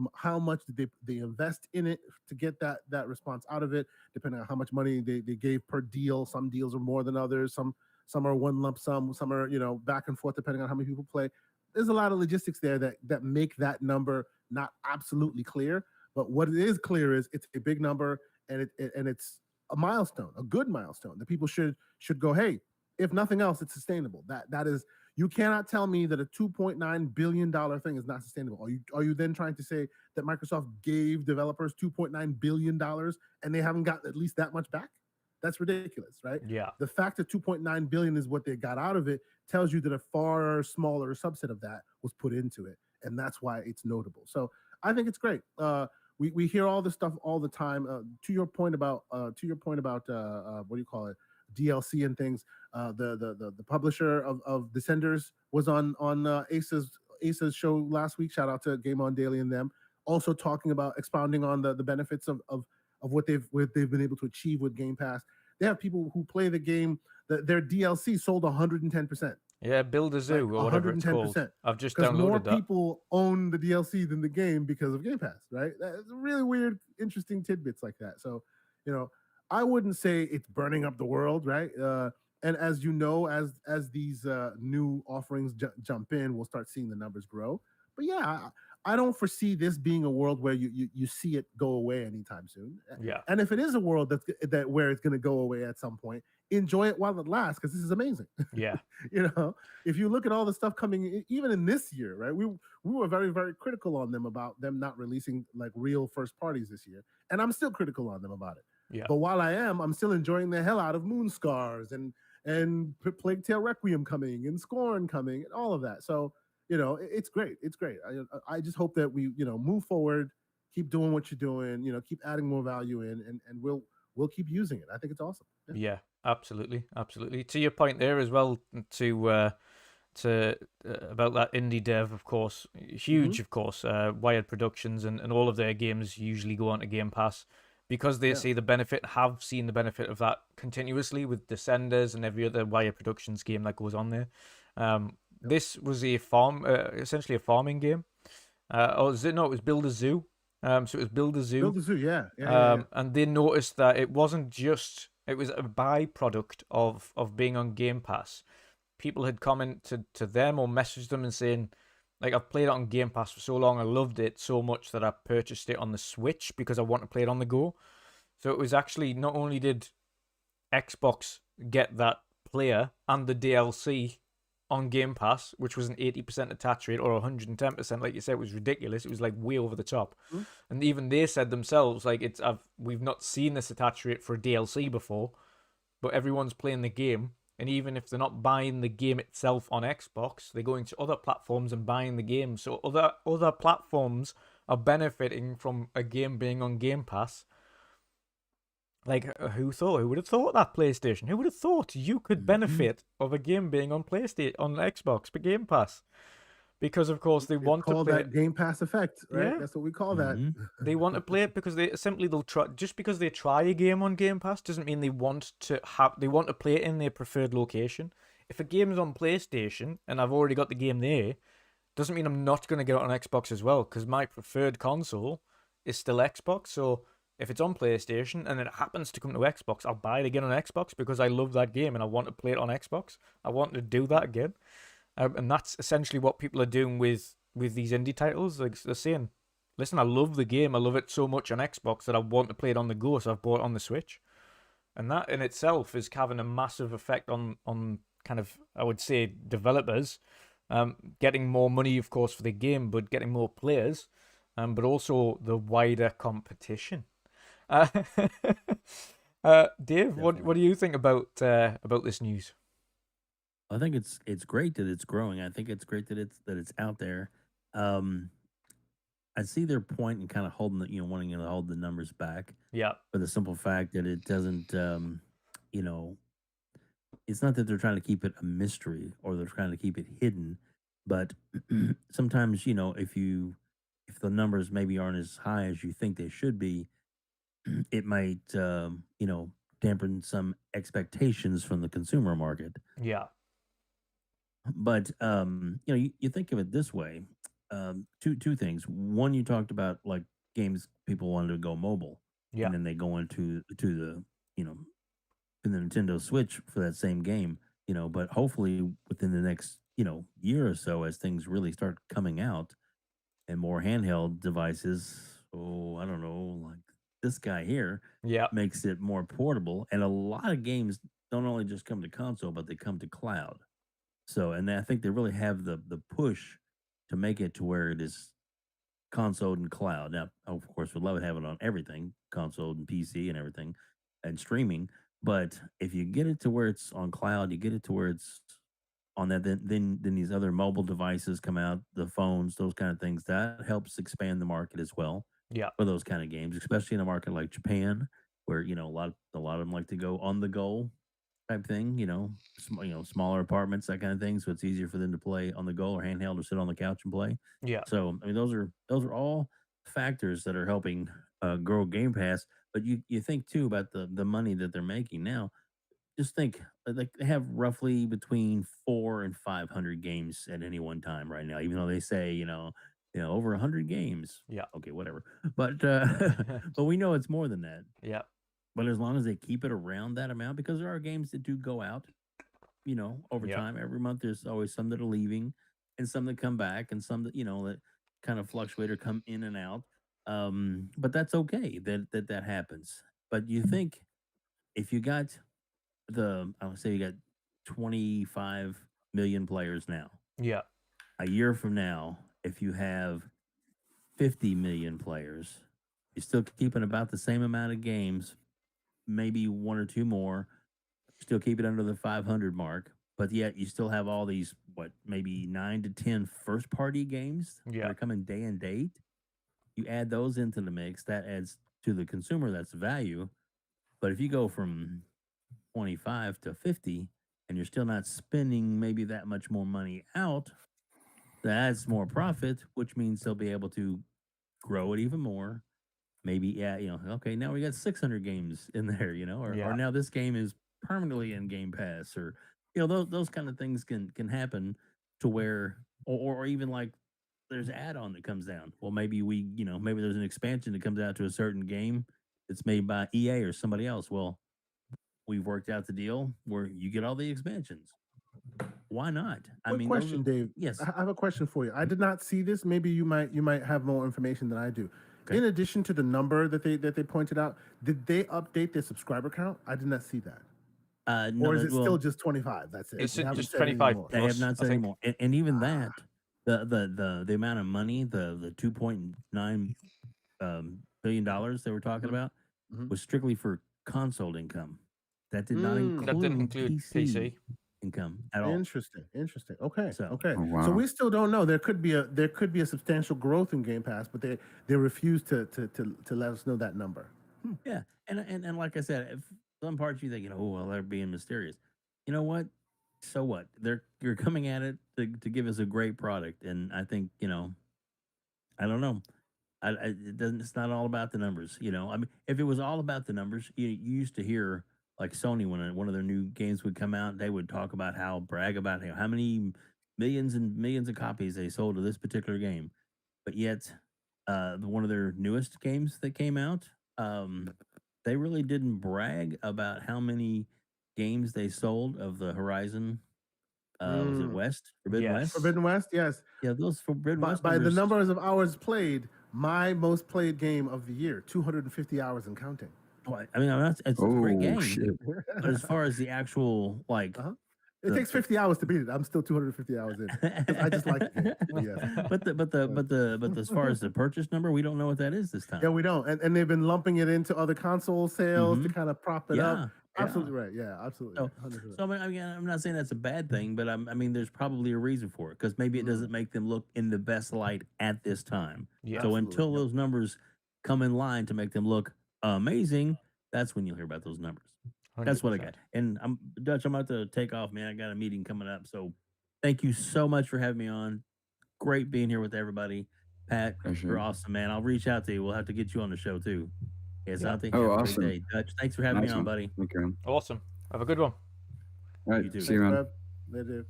C: did they invest in it to get that response out of it? Depending on how much money they gave per deal. Some deals are more than others. Some are one lump sum. Some are back and forth depending on how many people play. There's a lot of logistics there that make that number not absolutely clear. But what it is clear is it's a big number, and it's a milestone, a good milestone that people should go, hey, if nothing else, it's sustainable. That is, you cannot tell me that a $2.9 billion thing is not sustainable. Are you then trying to say that Microsoft gave developers $2.9 billion and they haven't gotten at least that much back? That's ridiculous, right?
A: Yeah.
C: The fact that 2.9 billion is what they got out of it tells you that a far smaller subset of that was put into it, and that's why it's notable. So I think it's great. We hear all this stuff all the time. To your point about what do you call it, DLC and things. The publisher of Descenders was on Ace's show last week. Shout out to Game On Daily and them. Also talking about expounding on the benefits of what they've been able to achieve with Game Pass. They have people who play the game. Their DLC sold 110%.
A: Yeah, Build a Zoo or whatever it's called. I've just downloaded
C: more
A: that.
C: people own the DLC than the game because of Game Pass, right? That's really weird, interesting tidbits like that. So, I wouldn't say it's burning up the world, right? And as you know, as these new offerings jump in, we'll start seeing the numbers grow. But yeah, I don't foresee this being a world where you see it go away anytime soon.
A: Yeah.
C: And if it is a world where it's going to go away at some point, enjoy it while it lasts, because this is amazing.
A: Yeah.
C: If you look at all the stuff coming, even in this year, right? We were very, very critical on them about them not releasing like real first parties this year, and I'm still critical on them about it.
A: Yeah.
C: But while I'm still enjoying the hell out of Moonscars and Plague Tale Requiem coming and Scorn coming and all of that. So it's great. It's great. I just hope that we move forward, keep doing what you're doing, keep adding more value in, and we'll keep using it. I think it's awesome.
A: Yeah, absolutely. To your point there as well, to about that indie dev, of course, huge, of course, Wired Productions and all of their games usually go on to Game Pass because they see the benefit, have seen the benefit of that continuously with Descenders and every other Wired Productions game that goes on there. This was a essentially a farming game. It was Build a Zoo. So it was Build a Zoo.
C: Build a Zoo, yeah.
A: And they noticed that it was a byproduct of being on Game Pass. People had commented to them or messaged them and saying, like, I've played it on Game Pass for so long, I loved it so much that I purchased it on the Switch because I want to play it on the go. So it was actually, not only did Xbox get that player and the DLC on Game Pass, which was an 80% attach rate or 110%, like you said, it was ridiculous. It was like way over the top. Mm-hmm. And even they said themselves, like, we've not seen this attach rate for a DLC before, but everyone's playing the game. And even if they're not buying the game itself on Xbox, they're going to other platforms and buying the game. So other platforms are benefiting from a game being on Game Pass. Like, who would have thought that, PlayStation? Who would have thought you could benefit of a game being on PlayStation, on Xbox, but Game Pass? Because, of course, they want to play
C: that Game Pass effect, right?
A: Yeah.
C: That's what we call that.
A: They want to play it because they'll try. Just because they try a game on Game Pass doesn't mean they want to play it in their preferred location. If a game's on PlayStation and I've already got the game there, doesn't mean I'm not going to get it on Xbox as well, because my preferred console is still Xbox. So if it's on PlayStation and it happens to come to Xbox, I'll buy it again on Xbox because I love that game and I want to play it on Xbox. I want to do that again. And that's essentially what people are doing with these indie titles. Like, they're saying, listen, I love the game. I love it so much on Xbox that I want to play it on the go, so I've bought it on the Switch. And that in itself is having a massive effect on kind of, I would say, developers. Getting more money, of course, for the game, but getting more players, but also the wider competition. Dave, what do you think about this news?
B: I think it's great that it's growing. I think it's great that it's out there. I see their point in kind of holding the, wanting to hold the numbers back
A: Yeah.
B: for the simple fact that it doesn't, you know, it's not that they're trying to keep it a mystery or they're trying to keep it hidden, but sometimes, if the numbers maybe aren't as high as you think they should be, it might, dampen some expectations from the consumer market.
A: Yeah.
B: But you think of it this way: two things. One, you talked about like games people wanted to go mobile,
A: Yeah.
B: and then they go into to the you know in the Nintendo Switch for that same game. But hopefully within the next year or so, as things really start coming out and more handheld devices. Oh, I don't know, like this guy here
A: Yeah.
B: makes it more portable, and a lot of games don't only just come to console, but they come to cloud. So, and I think they really have the push to make it to where it is console and cloud. Now, of course, we'd love to have it on everything, console and PC and everything, and streaming. But if you get it to where it's on cloud, you get it to where it's on that, then these other mobile devices come out, the phones, those kind of things. That helps expand the market as well
A: Yeah.
B: for those kind of games, especially in a market like Japan, where a lot of them like to go on the go type thing. Smaller apartments, that kind of thing. So it's easier for them to play on the go or handheld or sit on the couch and play.
A: Yeah.
B: So I mean, those are all factors that are helping grow Game Pass. But you think too about the money that they're making now. Just think, like they have roughly between 400 and 500 games at any one time right now. Even though they say over 100 games.
A: Yeah.
B: Okay, whatever. But but we know it's more than that.
A: Yeah.
B: But as long as they keep it around that amount, because there are games that do go out, over
A: Yeah.
B: time. Every month, there's always some that are leaving, and some that come back, and some that kind of fluctuate or come in and out. But that's okay that happens. But you think if you got I would say you got 25 million players now.
A: Yeah.
B: A year from now, if you have 50 million players, you're still keeping about the same amount of games, maybe one or two more, still keep it under the 500 mark, but yet you still have all these, maybe 9 to 10 first party games that
A: Yeah.
B: are coming day and date. You add those into the mix, that adds to the consumer, that's value. But if you go from 25 to 50 and you're still not spending maybe that much more money out, that's more profit, which means they'll be able to grow it even more. Maybe, okay, now we got 600 games in there, or
A: Yeah.
B: now this game is permanently in Game Pass, or those kind of things can happen to where, or even like there's an add-on that comes down. Well, maybe maybe there's an expansion that comes out to a certain game that's made by EA or somebody else. Well, we've worked out the deal where you get all the expansions. Why not?
C: Quick question, Dave.
B: Yes.
C: I have a question for you. I did not see this. Maybe you might have more information than I do.
B: Okay.
C: In addition to the number that they pointed out, did they update their subscriber count? I did not see that.
B: No,
C: or is it still just 25? That's it.
A: It's
C: They haven't
A: just
C: said
A: 25.
C: anymore.
B: They have not said
A: I think.
B: anymore. And even that, the amount of money, the $2.9 billion they were talking about
C: Mhm.
B: was strictly for console income. That did not include,
A: That didn't include PC.
B: income at all.
C: Interesting. Okay.
B: So-
C: Okay.
D: Oh, wow.
C: So we still don't know. There could be a substantial growth in Game Pass, but they refuse to let us know that number.
B: Yeah, and like I said, if some parts you think, well, they're being mysterious. You know what? So what? You're coming at it to give us a great product, and I think I don't know. It doesn't. It's not all about the numbers. I mean, if it was all about the numbers, you used to hear like Sony when one of their new games would come out, they would talk about brag about how many millions and millions of copies they sold of this particular game. But yet, one of their newest games that came out, they really didn't brag about how many games they sold of the Horizon. Was it West? Forbidden
A: Yes.
B: West?
C: Forbidden West, yes.
B: Yeah, those Forbidden West
C: By the
B: numbers.
C: numbers of hours played, my most played game of the year, 250 hours and counting.
B: I mean, it's a great
D: Oh,
B: game.
D: shit.
B: But as far as the actual
C: It takes 50 hours to beat it. I'm still 250 hours in. 'Cause I just like the game. Yes.
B: but as far as the purchase number, we don't know what that is this time.
C: Yeah, we don't. And they've been lumping it into other console sales to kind of prop it up. absolutely right. Yeah, absolutely.
B: So,
C: 100%.
B: so I mean, I'm not saying that's a bad thing, but I mean, there's probably a reason for it because maybe it doesn't make them look in the best light at this time.
A: Yeah.
B: So
C: Absolutely,
B: until
C: yep.
B: those numbers come in line to make them look amazing, that's when you'll hear about those numbers. That's what I
A: 100%.
B: got. And Dutch, I'm about to take off, man. I got a meeting coming up. So thank you so much for having me on. Great being here with everybody. Pat,
D: Pleasure.
B: you're awesome, man. I'll reach out to you. We'll have to get you on the show too. Yeah, Santi,
D: Oh,
B: have a
D: awesome.
B: great day. Dutch, thanks for having
D: Nice
B: me on,
D: one.
B: buddy.
D: Thank you.
A: Awesome. Have a good one.
D: All right.
B: You too.
D: See you, man.
C: Web, later.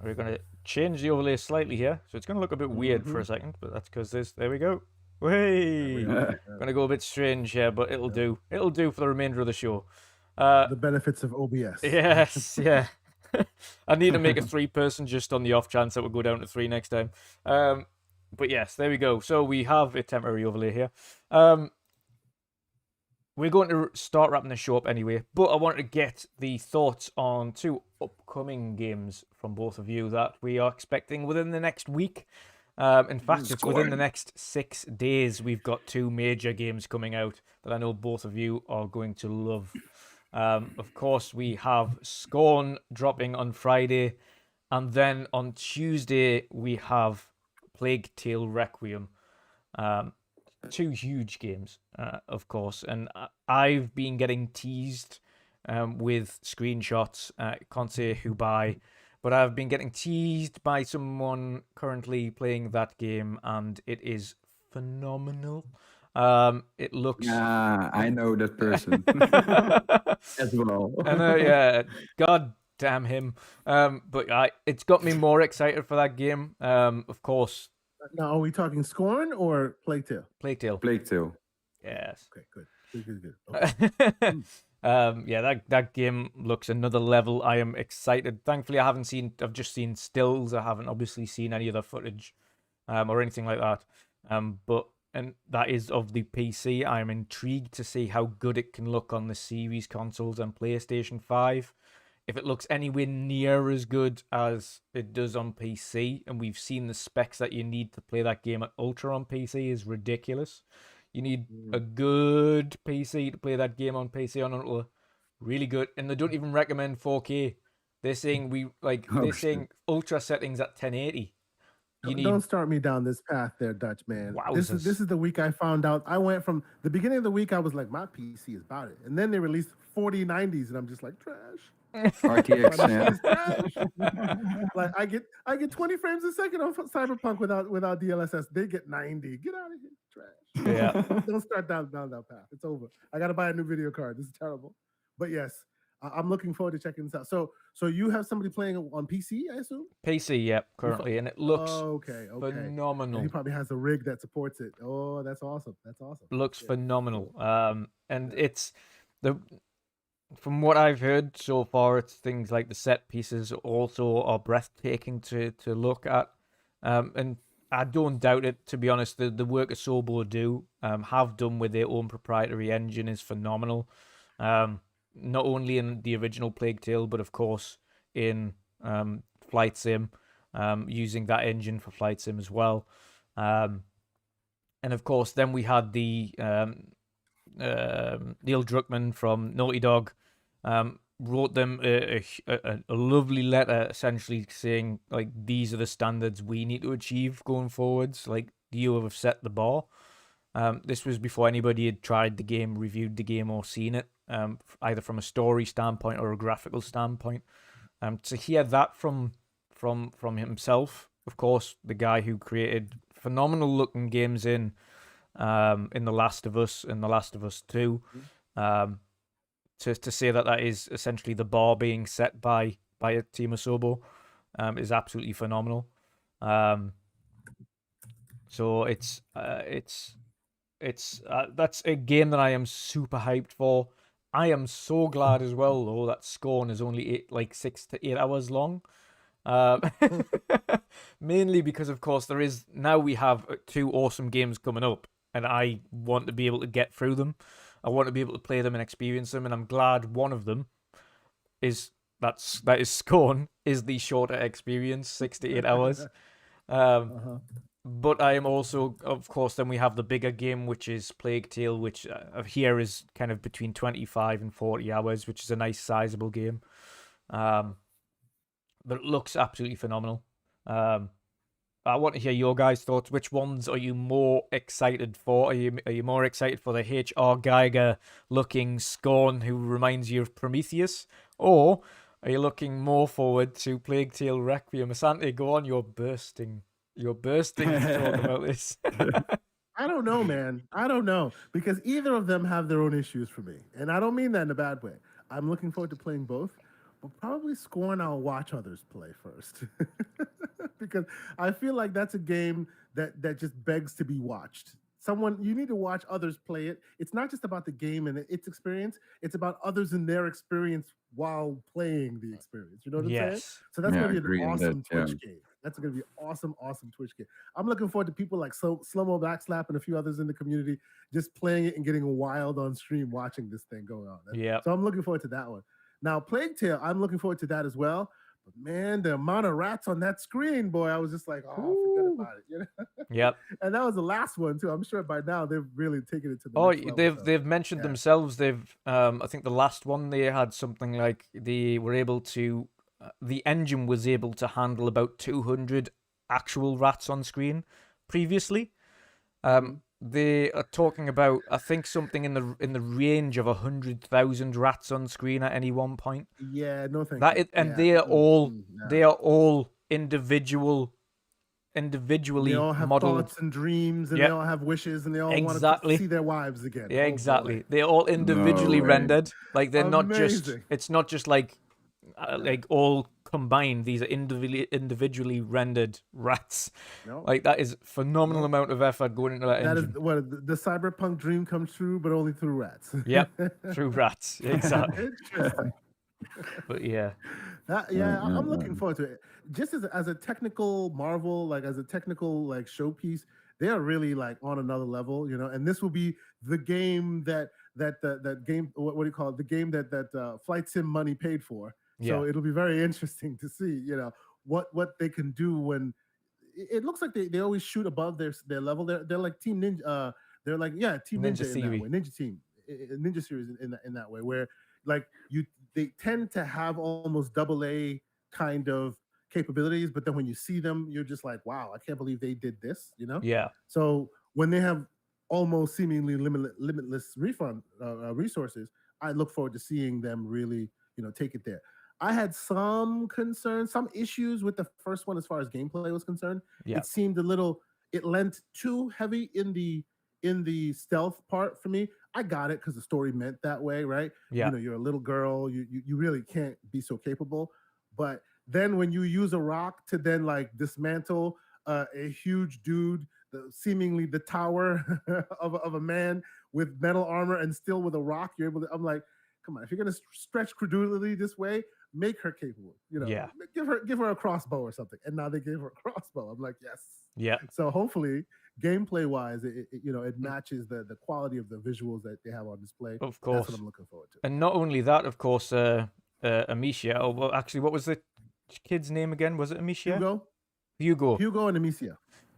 A: We're going to change the overlay slightly here. So it's going to look a bit weird for a second, but that's because there we go. Way. Going to go a bit strange here, but it'll do. It'll do for the remainder of the show.
C: The benefits of OBS.
A: Yes, yeah. I need to make a 3-person just on the off chance that we'll go down to 3 next time. But yes, there we go. So we have a temporary overlay here. We're going to start wrapping the show up anyway, but I wanted to get the thoughts on 2 upcoming games from both of you that we are expecting within the next week. In fact, it's within the next 6 days. We've got 2 major games coming out that I know both of you are going to love. Of course, we have Scorn dropping on Friday, and then on Tuesday we have Plague Tale Requiem. 2 huge games, of course, and I've been getting teased with screenshots. Can't say who by, but I've been getting teased by someone currently playing that game, and it is phenomenal. It looks.
D: I know that person as well.
A: Yeah, god damn him. But it's got me more excited for that game. Of course.
C: Now, are we talking Scorn or Plague Tale?
A: Plague Tale.
D: Plague Tale.
A: Yes.
C: Okay, good. Okay.
A: Yeah, that game looks another level. I am excited. Thankfully, I've just seen stills. I haven't obviously seen any other footage, or anything like that. And that is of the PC. I am intrigued to see how good it can look on the series consoles and PlayStation 5. If it looks anywhere near as good as it does on PC, and we've seen the specs that you need to play that game at Ultra on PC is ridiculous. You need a good PC to play that game on PC on Ultra. Really good. And they don't even recommend 4K. They're saying saying Ultra settings at 1080.
C: Don't start me down this path there, Dutch man.
A: Wowzers.
C: This is the week I found out. I went from the beginning of the week, I was like, my PC is about it. And then they released 4090s, and I'm just like, trash.
D: RTX,
C: Like I get 20 frames a second on Cyberpunk without DLSS. They get 90. Get out of here, trash.
A: Yeah.
C: Don't start down that path. It's over. I got to buy a new video card. This is terrible. But yes, I'm looking forward to checking this out. So you have somebody playing on PC, I assume?
A: PC, yeah, currently, and it looks
C: okay.
A: phenomenal.
C: And he probably has a rig that supports it. Oh, that's awesome.
A: Looks phenomenal. And it's from what I've heard so far, it's things like the set pieces also are breathtaking to look at. And I don't doubt it, to be honest. The work Asobo have done with their own proprietary engine is phenomenal. Not only in the original Plague Tale, but of course in Flight Sim, using that engine for Flight Sim as well. And of course, then we had the Neil Druckmann from Naughty Dog wrote them a lovely letter, essentially saying like these are the standards we need to achieve going forwards. Like you have set the bar. This was before anybody had tried the game, reviewed the game, or seen it, either from a story standpoint or a graphical standpoint. To hear that from himself, of course, the guy who created phenomenal looking games in The Last of Us and The Last of Us 2, to say that is essentially the bar being set by a team Asobo, is absolutely phenomenal. So it's that's a game that I am super hyped for. I am so glad as well, though, that Scorn is only 6 to 8 hours long. Mainly because, of course, we have 2 awesome games coming up, and I want to be able to get through them. I want to be able to play them and experience them, and I'm glad one of them is Scorn is the shorter experience, 6 to 8 hours. but I am also, of course, then we have the bigger game, which is Plague Tale, which here is kind of between 25 and 40 hours, which is a nice sizable game. But it looks absolutely phenomenal. I want to hear your guys' thoughts. Which ones are you more excited for? Are you more excited for the H.R. Geiger looking Scorn who reminds you of Prometheus? Or are you looking more forward to Plague Tale Requiem? Asante, go on, you're bursting to talk about this.
C: I don't know, man. I don't know. Because either of them have their own issues for me. And I don't mean that in a bad way. I'm looking forward to playing both. But probably Scorn, I'll watch others play first. Because I feel like that's a game that just begs to be watched. You need to watch others play it. It's not just about the game and its experience. It's about others and their experience while playing the experience. You know what I'm saying? So that's going to be an awesome Twitch game. That's going to be awesome Twitch game. I'm looking forward to people like Slow-Mo Backslap and a few others in the community just playing it and getting wild on stream watching this thing go on.
A: Yeah.
C: So I'm looking forward to that one. Now, Plague Tale, I'm looking forward to that as well. But man, the amount of rats on that screen, boy, I was just like, oh, forget about it. You know?
A: Yep.
C: And that was the last one too. I'm sure by now they've really taken it to the next level.
A: They've mentioned themselves. They've I think the last one they had something like they were able to the engine was able to handle about 200 actual rats on screen previously. They are talking about, I think, something in the range of 100,000 rats on screen at any one point.
C: Yeah, no thank you.
A: They are all individually
C: they all have
A: modeled
C: thoughts and dreams, and they all have wishes, and they all want to see their wives again.
A: Yeah, exactly. They're all individually rendered. Like they're not just. It's not just like all combined. These are individually rendered rats. Like that is phenomenal amount of effort going into that engine.
C: That is what the cyberpunk dream comes true, but only through rats.
A: Yep, through rats. Exactly.
C: Interesting.
A: But yeah.
C: I'm looking forward to it. Just as a technical marvel, like as a technical like showpiece, they are really like on another level, you know. And this will be the game that game. What do you call it? The game that Flight Sim money paid for. So it'll be very interesting to see, you know, what they can do when it looks like they always shoot above their level. They're like Team Ninja. They're like Team Ninja in that way. Ninja series in that way, where like they tend to have almost AA kind of capabilities, but then when you see them, you're just like, wow, I can't believe they did this, you know?
A: Yeah.
C: So when they have almost seemingly limitless resources, I look forward to seeing them really, you know, take it there. I had some concerns, some issues with the first one as far as gameplay was concerned.
A: Yeah.
C: It seemed it lent too heavy in the stealth part for me. I got it because the story meant that way, right?
A: Yeah.
C: You know, you're a little girl, you really can't be so capable. But then when you use a rock to then like dismantle a huge dude, seemingly the tower of a man with metal armor and still with a rock, you're able to. I'm like, come on, if you're gonna stretch credulity this way, make her capable. You know, give her a crossbow or something. And now they gave her a crossbow. I'm like, yes.
A: Yeah.
C: So hopefully, gameplay wise, it matches the quality of the visuals that they have on display.
A: Of course.
C: That's what I'm looking forward to.
A: And not only that, of course, Amicia. Oh, well, actually, what was the kid's name again? Was it Amicia?
C: Hugo and Amicia.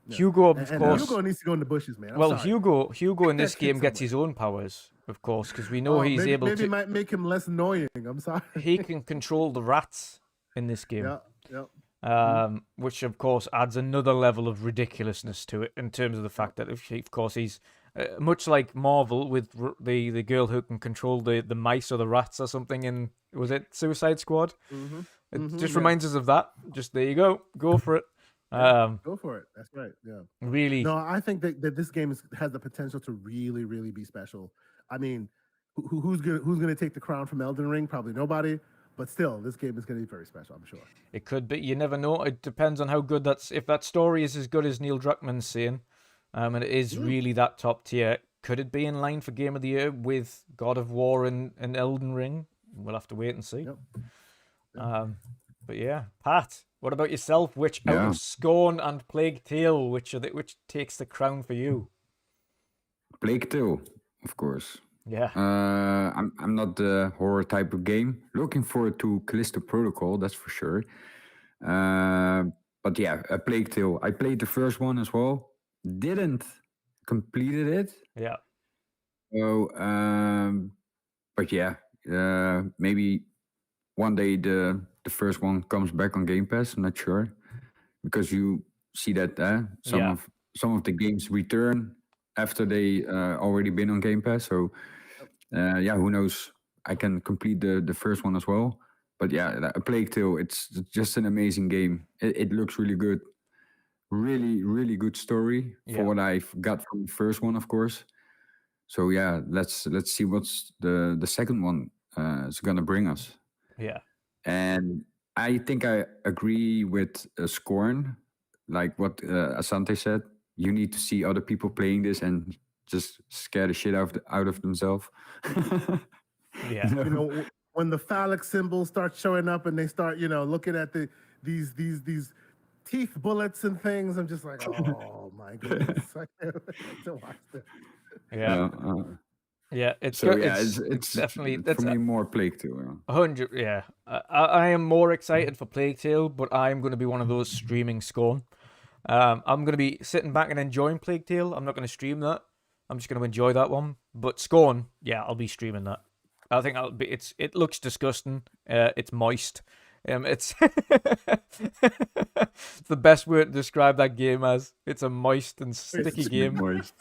A: Yeah. Hugo, of course.
C: Hugo needs to go in the bushes, man.
A: Hugo in this game gets his own powers, of course, because we know he's able to.
C: Maybe might make him less annoying. I'm sorry.
A: He can control the rats in this game. Which of course adds another level of ridiculousness to it in terms of the fact that, of course, he's much like Marvel with the girl who can control the mice or the rats or something in, was it Suicide Squad? It just reminds us of that. Just there you go for it.
C: Go for it. That's right. Yeah.
A: Really.
C: No, I think that this game has the potential to really, really be special. I mean, who's gonna take the crown from Elden Ring? Probably nobody. But still, this game is going to be very special, I'm sure.
A: It could be. You never know. It depends on how good if that story is as good as Neil Druckmann's saying, and it is really that top tier. Could it be in line for Game of the Year with God of War and Elden Ring? We'll have to wait and see. But yeah, Pat, what about yourself? Which out of Scorn and Plague Tale, which takes the crown for you?
D: Plague Tale, of course.
A: Yeah.
D: I'm not the horror type of game. Looking forward to Callisto Protocol, that's for sure. But but yeah, a Plague Tale. I played the first one as well. Didn't completed it.
A: Yeah.
D: So, but yeah, maybe one day the first one comes back on Game Pass. I'm not sure, because you see that some of the games return after they already been on Game Pass. So yeah, who knows? I can complete the first one as well. But yeah, A Plague Tale, it's just an amazing game. It looks really good. Really, really good story for what I've got from the first one, of course. So yeah, let's see what's the second one is gonna bring us.
A: Yeah.
D: And I think I agree with Scorn, like what Asante said. You need to see other people playing this and just scare the shit out of themselves.
A: Yeah.
C: You know, when the phallic symbols start showing up and they start, looking at these teeth bullets and things, I'm just like, oh my goodness, I can't wait to watch this.
A: Yeah. Yeah, it's definitely
D: for me more Plague Tale.
A: 100. Yeah, I am more excited for Plague Tale, but I'm going to be one of those streaming Scorn. I'm going to be sitting back and enjoying Plague Tale. I'm not going to stream that. I'm just going to enjoy that one. But Scorn, yeah, I'll be streaming that. I think it looks disgusting. It's moist. It's it's the best word to describe that game as. It's a moist and sticky game.
D: Moist.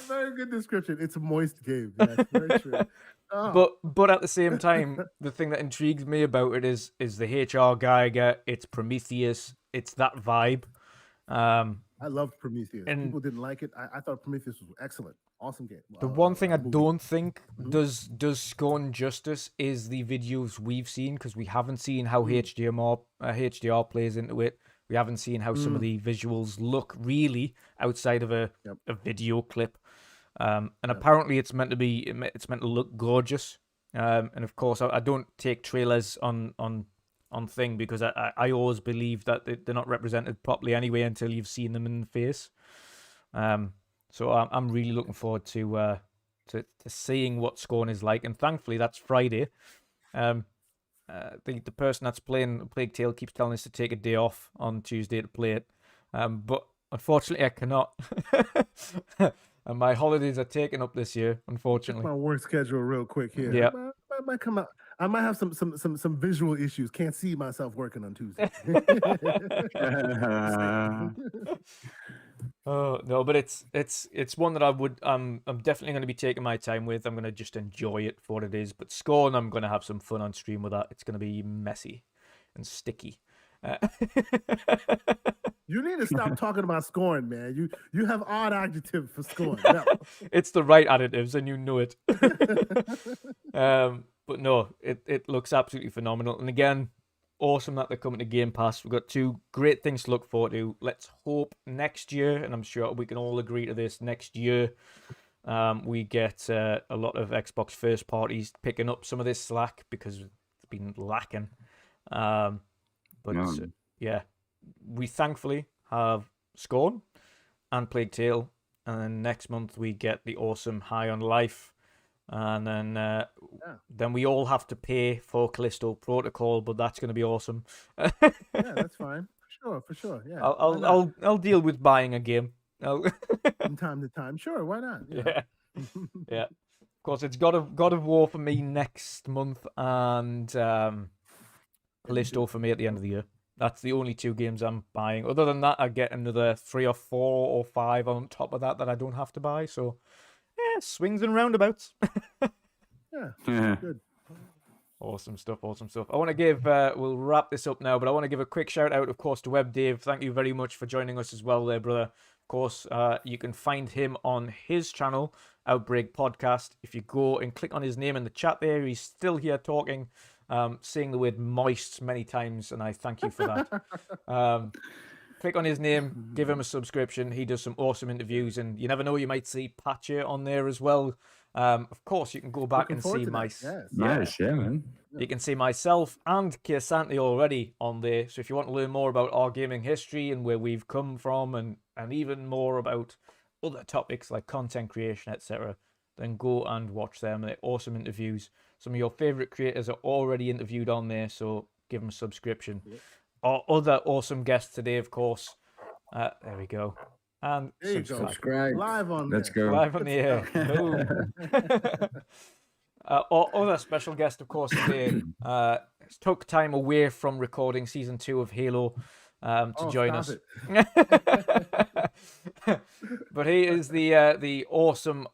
C: Very good description. It's a moist game. Yes, very true. Oh.
A: But at the same time, the thing that intrigues me about it is the HR Geiger. It's Prometheus. It's that vibe.
C: I loved Prometheus.
A: And
C: people didn't like it. I thought Prometheus was excellent. Awesome game.
A: The one thing I don't think does Scorn justice is the videos we've seen, because we haven't seen how HDR plays into it. We haven't seen how some of the visuals look really outside of a video clip. And apparently it's meant to look gorgeous. And of course, I don't take trailers on thing, because I always believe that they're not represented properly anyway until you've seen them in the face. So I'm really looking forward to seeing what Scorn is like, and thankfully that's Friday. The person that's playing Plague Tale keeps telling us to take a day off on Tuesday to play it, but unfortunately I cannot. And my holidays are taken up this year, unfortunately.
C: Check my work schedule real quick here.
A: Yeah.
C: I might come out. I might have some visual issues. Can't see myself working on Tuesday.
A: Oh no, but it's one that I'm definitely going to be taking my time with. I'm going to just enjoy it for what it is. But Scorn, I'm going to have some fun on stream with that. It's going to be messy and sticky.
C: You need to stop talking about Scorn, man. You have odd adjectives for Scorn. No.
A: It's the right additives, and you know it. But no, it looks absolutely phenomenal. And again, awesome that they're coming to Game Pass. We've got two great things to look forward to. Let's hope next year, and I'm sure we can all agree to this, next year we get a lot of Xbox first parties picking up some of this slack, because it's been lacking. Yeah, we thankfully have Scorn and Plague Tale, and then next month we get the awesome High on Life, and then we all have to pay for Callisto Protocol, but that's going to be awesome.
C: Yeah, that's fine. For sure. Yeah,
A: I'll deal with buying a game.
C: From time to time. Sure, why not?
A: Yeah. Yeah. Of course, it's God of War for me next month, and Callisto for me at the end of the year. That's the only two games I'm buying. Other than that, I get another 3 or 4 or 5 on top of that I don't have to buy. So, yeah, swings and roundabouts.
C: Yeah, good.
A: Awesome stuff. I want to give, we'll wrap this up now, but I want to give a quick shout out, of course, to Web Dave. Thank you very much for joining us as well there, brother. Of course, you can find him on his channel, Outbreak Podcast. If you go and click on his name in the chat there, he's still here talking, saying the word moist many times, and I thank you for that. Click on his name, give him a subscription. He does some awesome interviews, and you never know, you might see Patcher on there as well. Of course, you can go back and see
D: Nice, yeah, man.
A: You can see myself and Kiyosante already on there. So if you want to learn more about our gaming history and where we've come from, and even more about other topics like content creation, etc., then go and watch them. They're awesome interviews. Some of your favorite creators are already interviewed on there, so give them a subscription. our other awesome guest today, of course. There we go. And
C: There you go.
D: Subscribe.
C: Live on
D: Let's
C: there.
D: go.
A: live on the air.
C: Good
A: Boom. Our other special guest, of course, today took time away from recording season 2 of Halo to join us. But he is the awesome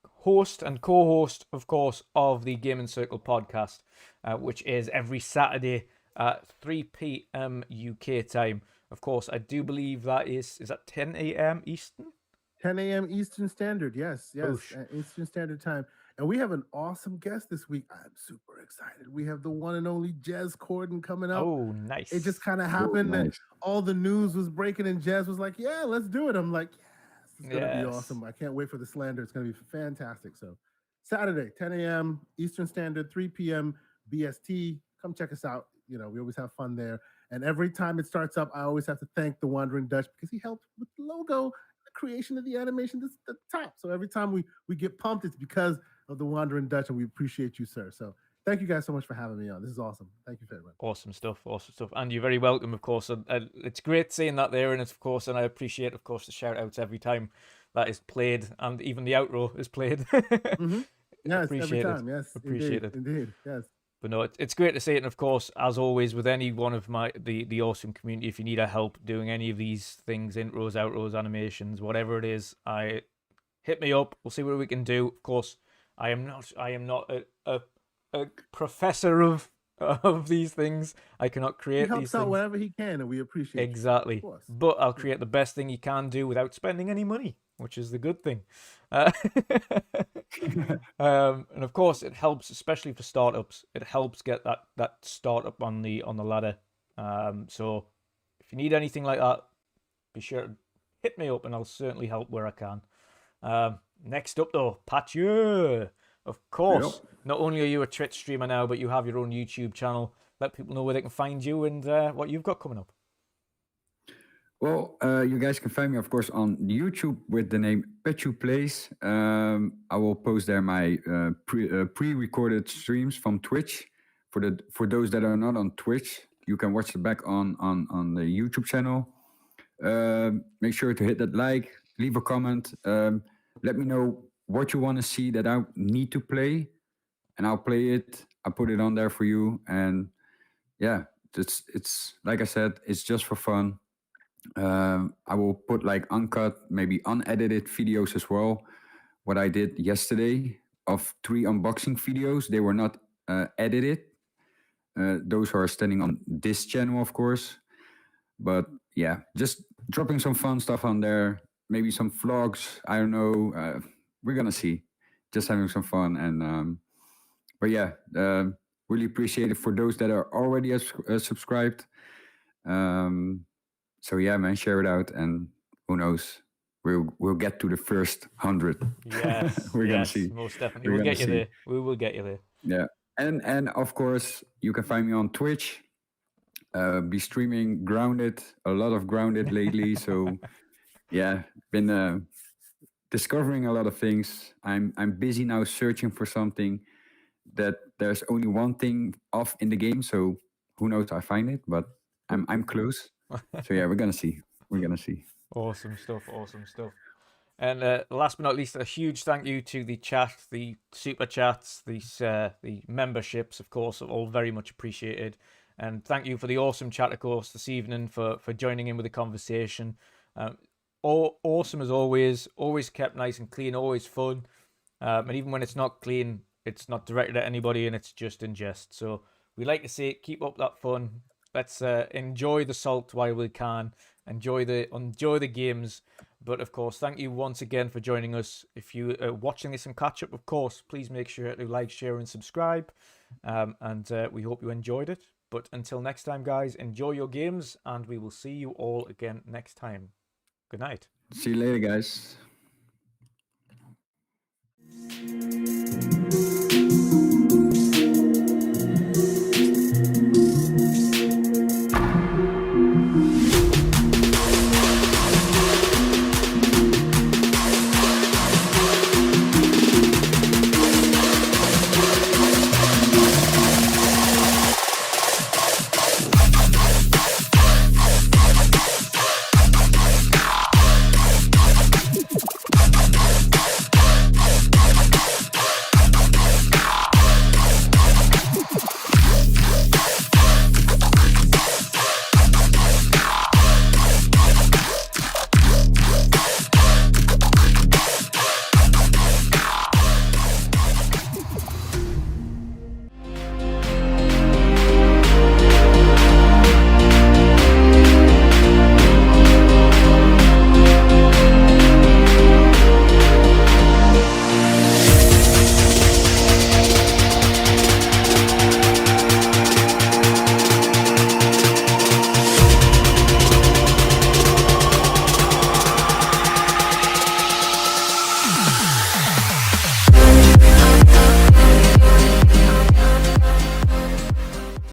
A: host and co-host, of course, of the Gaming Circle podcast, which is every Saturday at 3 p.m. UK time. Of course, I do believe that is that 10 a.m. Eastern?
C: 10 a.m. Eastern Standard. Yes,
A: Oosh.
C: Eastern Standard Time. And we have an awesome guest this week. I'm super excited. We have the one and only Jez Corden coming up.
A: Oh, nice.
C: It just kind of happened that
D: nice.
C: all the news was breaking and Jez was like, yeah, let's do it. I'm like, yes, it's going to be
A: Yes.
C: awesome. I can't wait for the slander. It's going to be fantastic. So Saturday, 10 a.m. Eastern Standard, 3 p.m. BST. Come check us out. You know, we always have fun there. And every time it starts up, I always have to thank the WandrinDutch because he helped with the logo, the creation of the animation, this the top. So every time we get pumped, it's because of the WandrinDutch, and we appreciate you, sir. So thank you guys so much for having me on. This is awesome. Thank you very much.
A: Awesome stuff, and you're very welcome, of course. It's great seeing that there, and it's, of course, and I appreciate, of course, the shout outs every time that is played, and even the outro is played.
C: Mm-hmm. Yes,
A: Appreciate
C: every
A: it.
C: time. Yes,
A: Appreciate
C: indeed,
A: it.
C: Indeed, yes.
A: But no, it's great to see it, and of course, as always, with any one of the awesome community, if you need our help doing any of these things, intros, outros, animations, whatever it is, hit me up. We'll see what we can do. Of course, I am not a professor of these things. I cannot
C: He
A: create these
C: helps out
A: things.
C: wherever he can, and we appreciate
A: Exactly.
C: Of course.
A: But I'll create the best thing you can do without spending any money, which is the good thing. And of course, it helps, especially for startups. It helps get that startup on the ladder. So if you need anything like that, be sure to hit me up, and I'll certainly help where I can. Next up, though, Patchu. Of course, not only are you a Twitch streamer now, but you have your own YouTube channel. Let people know where they can find you and what you've got coming up.
D: Well, you guys can find me, of course, on YouTube with the name Petchu Plays. I will post there my pre-recorded streams from Twitch. For those that are not on Twitch, you can watch it back on the YouTube channel. Make sure to hit that like, leave a comment. Let me know what you want to see that I need to play, and I'll play it. I'll put it on there for you. And yeah, it's like I said, it's just for fun. I will put like uncut, maybe unedited videos as well. What I did yesterday of 3 unboxing videos, they were not edited. Those are standing on this channel, of course. But yeah, just dropping some fun stuff on there. Maybe some vlogs. I don't know. We're gonna see. Just having some fun. And but yeah, really appreciate it for those that are already subscribed. So yeah, man, share it out, and who knows, we'll get to the first 100.
A: Yes,
D: We're gonna see.
A: Most definitely.
D: We're
A: We'll
D: gonna
A: get you
D: see.
A: there. We will get you there.
D: Yeah, and of course you can find me on Twitch. Be streaming Grounded, a lot of Grounded lately. So yeah, been discovering a lot of things. I'm busy now searching for something that there's only one thing off in the game. So who knows? I find it, but I'm close. So yeah, we're gonna see. We're gonna see.
A: Awesome stuff. Awesome stuff. And last but not least, a huge thank you to the chat, the super chats, the memberships, of course, are all very much appreciated. And thank you for the awesome chat, of course, this evening for joining in with the conversation. Awesome as always kept nice and clean, always fun. And even when it's not clean, it's not directed at anybody, and it's just in jest. So we like to see it. Keep up that fun. Let's enjoy the salt while we can. Enjoy the games. But of course, thank you once again for joining us. If you are watching this and catch up, of course, please make sure to like, share, and subscribe. And we hope you enjoyed it. But until next time, guys, enjoy your games, and we will see you all again next time. Good night.
D: See you later, guys.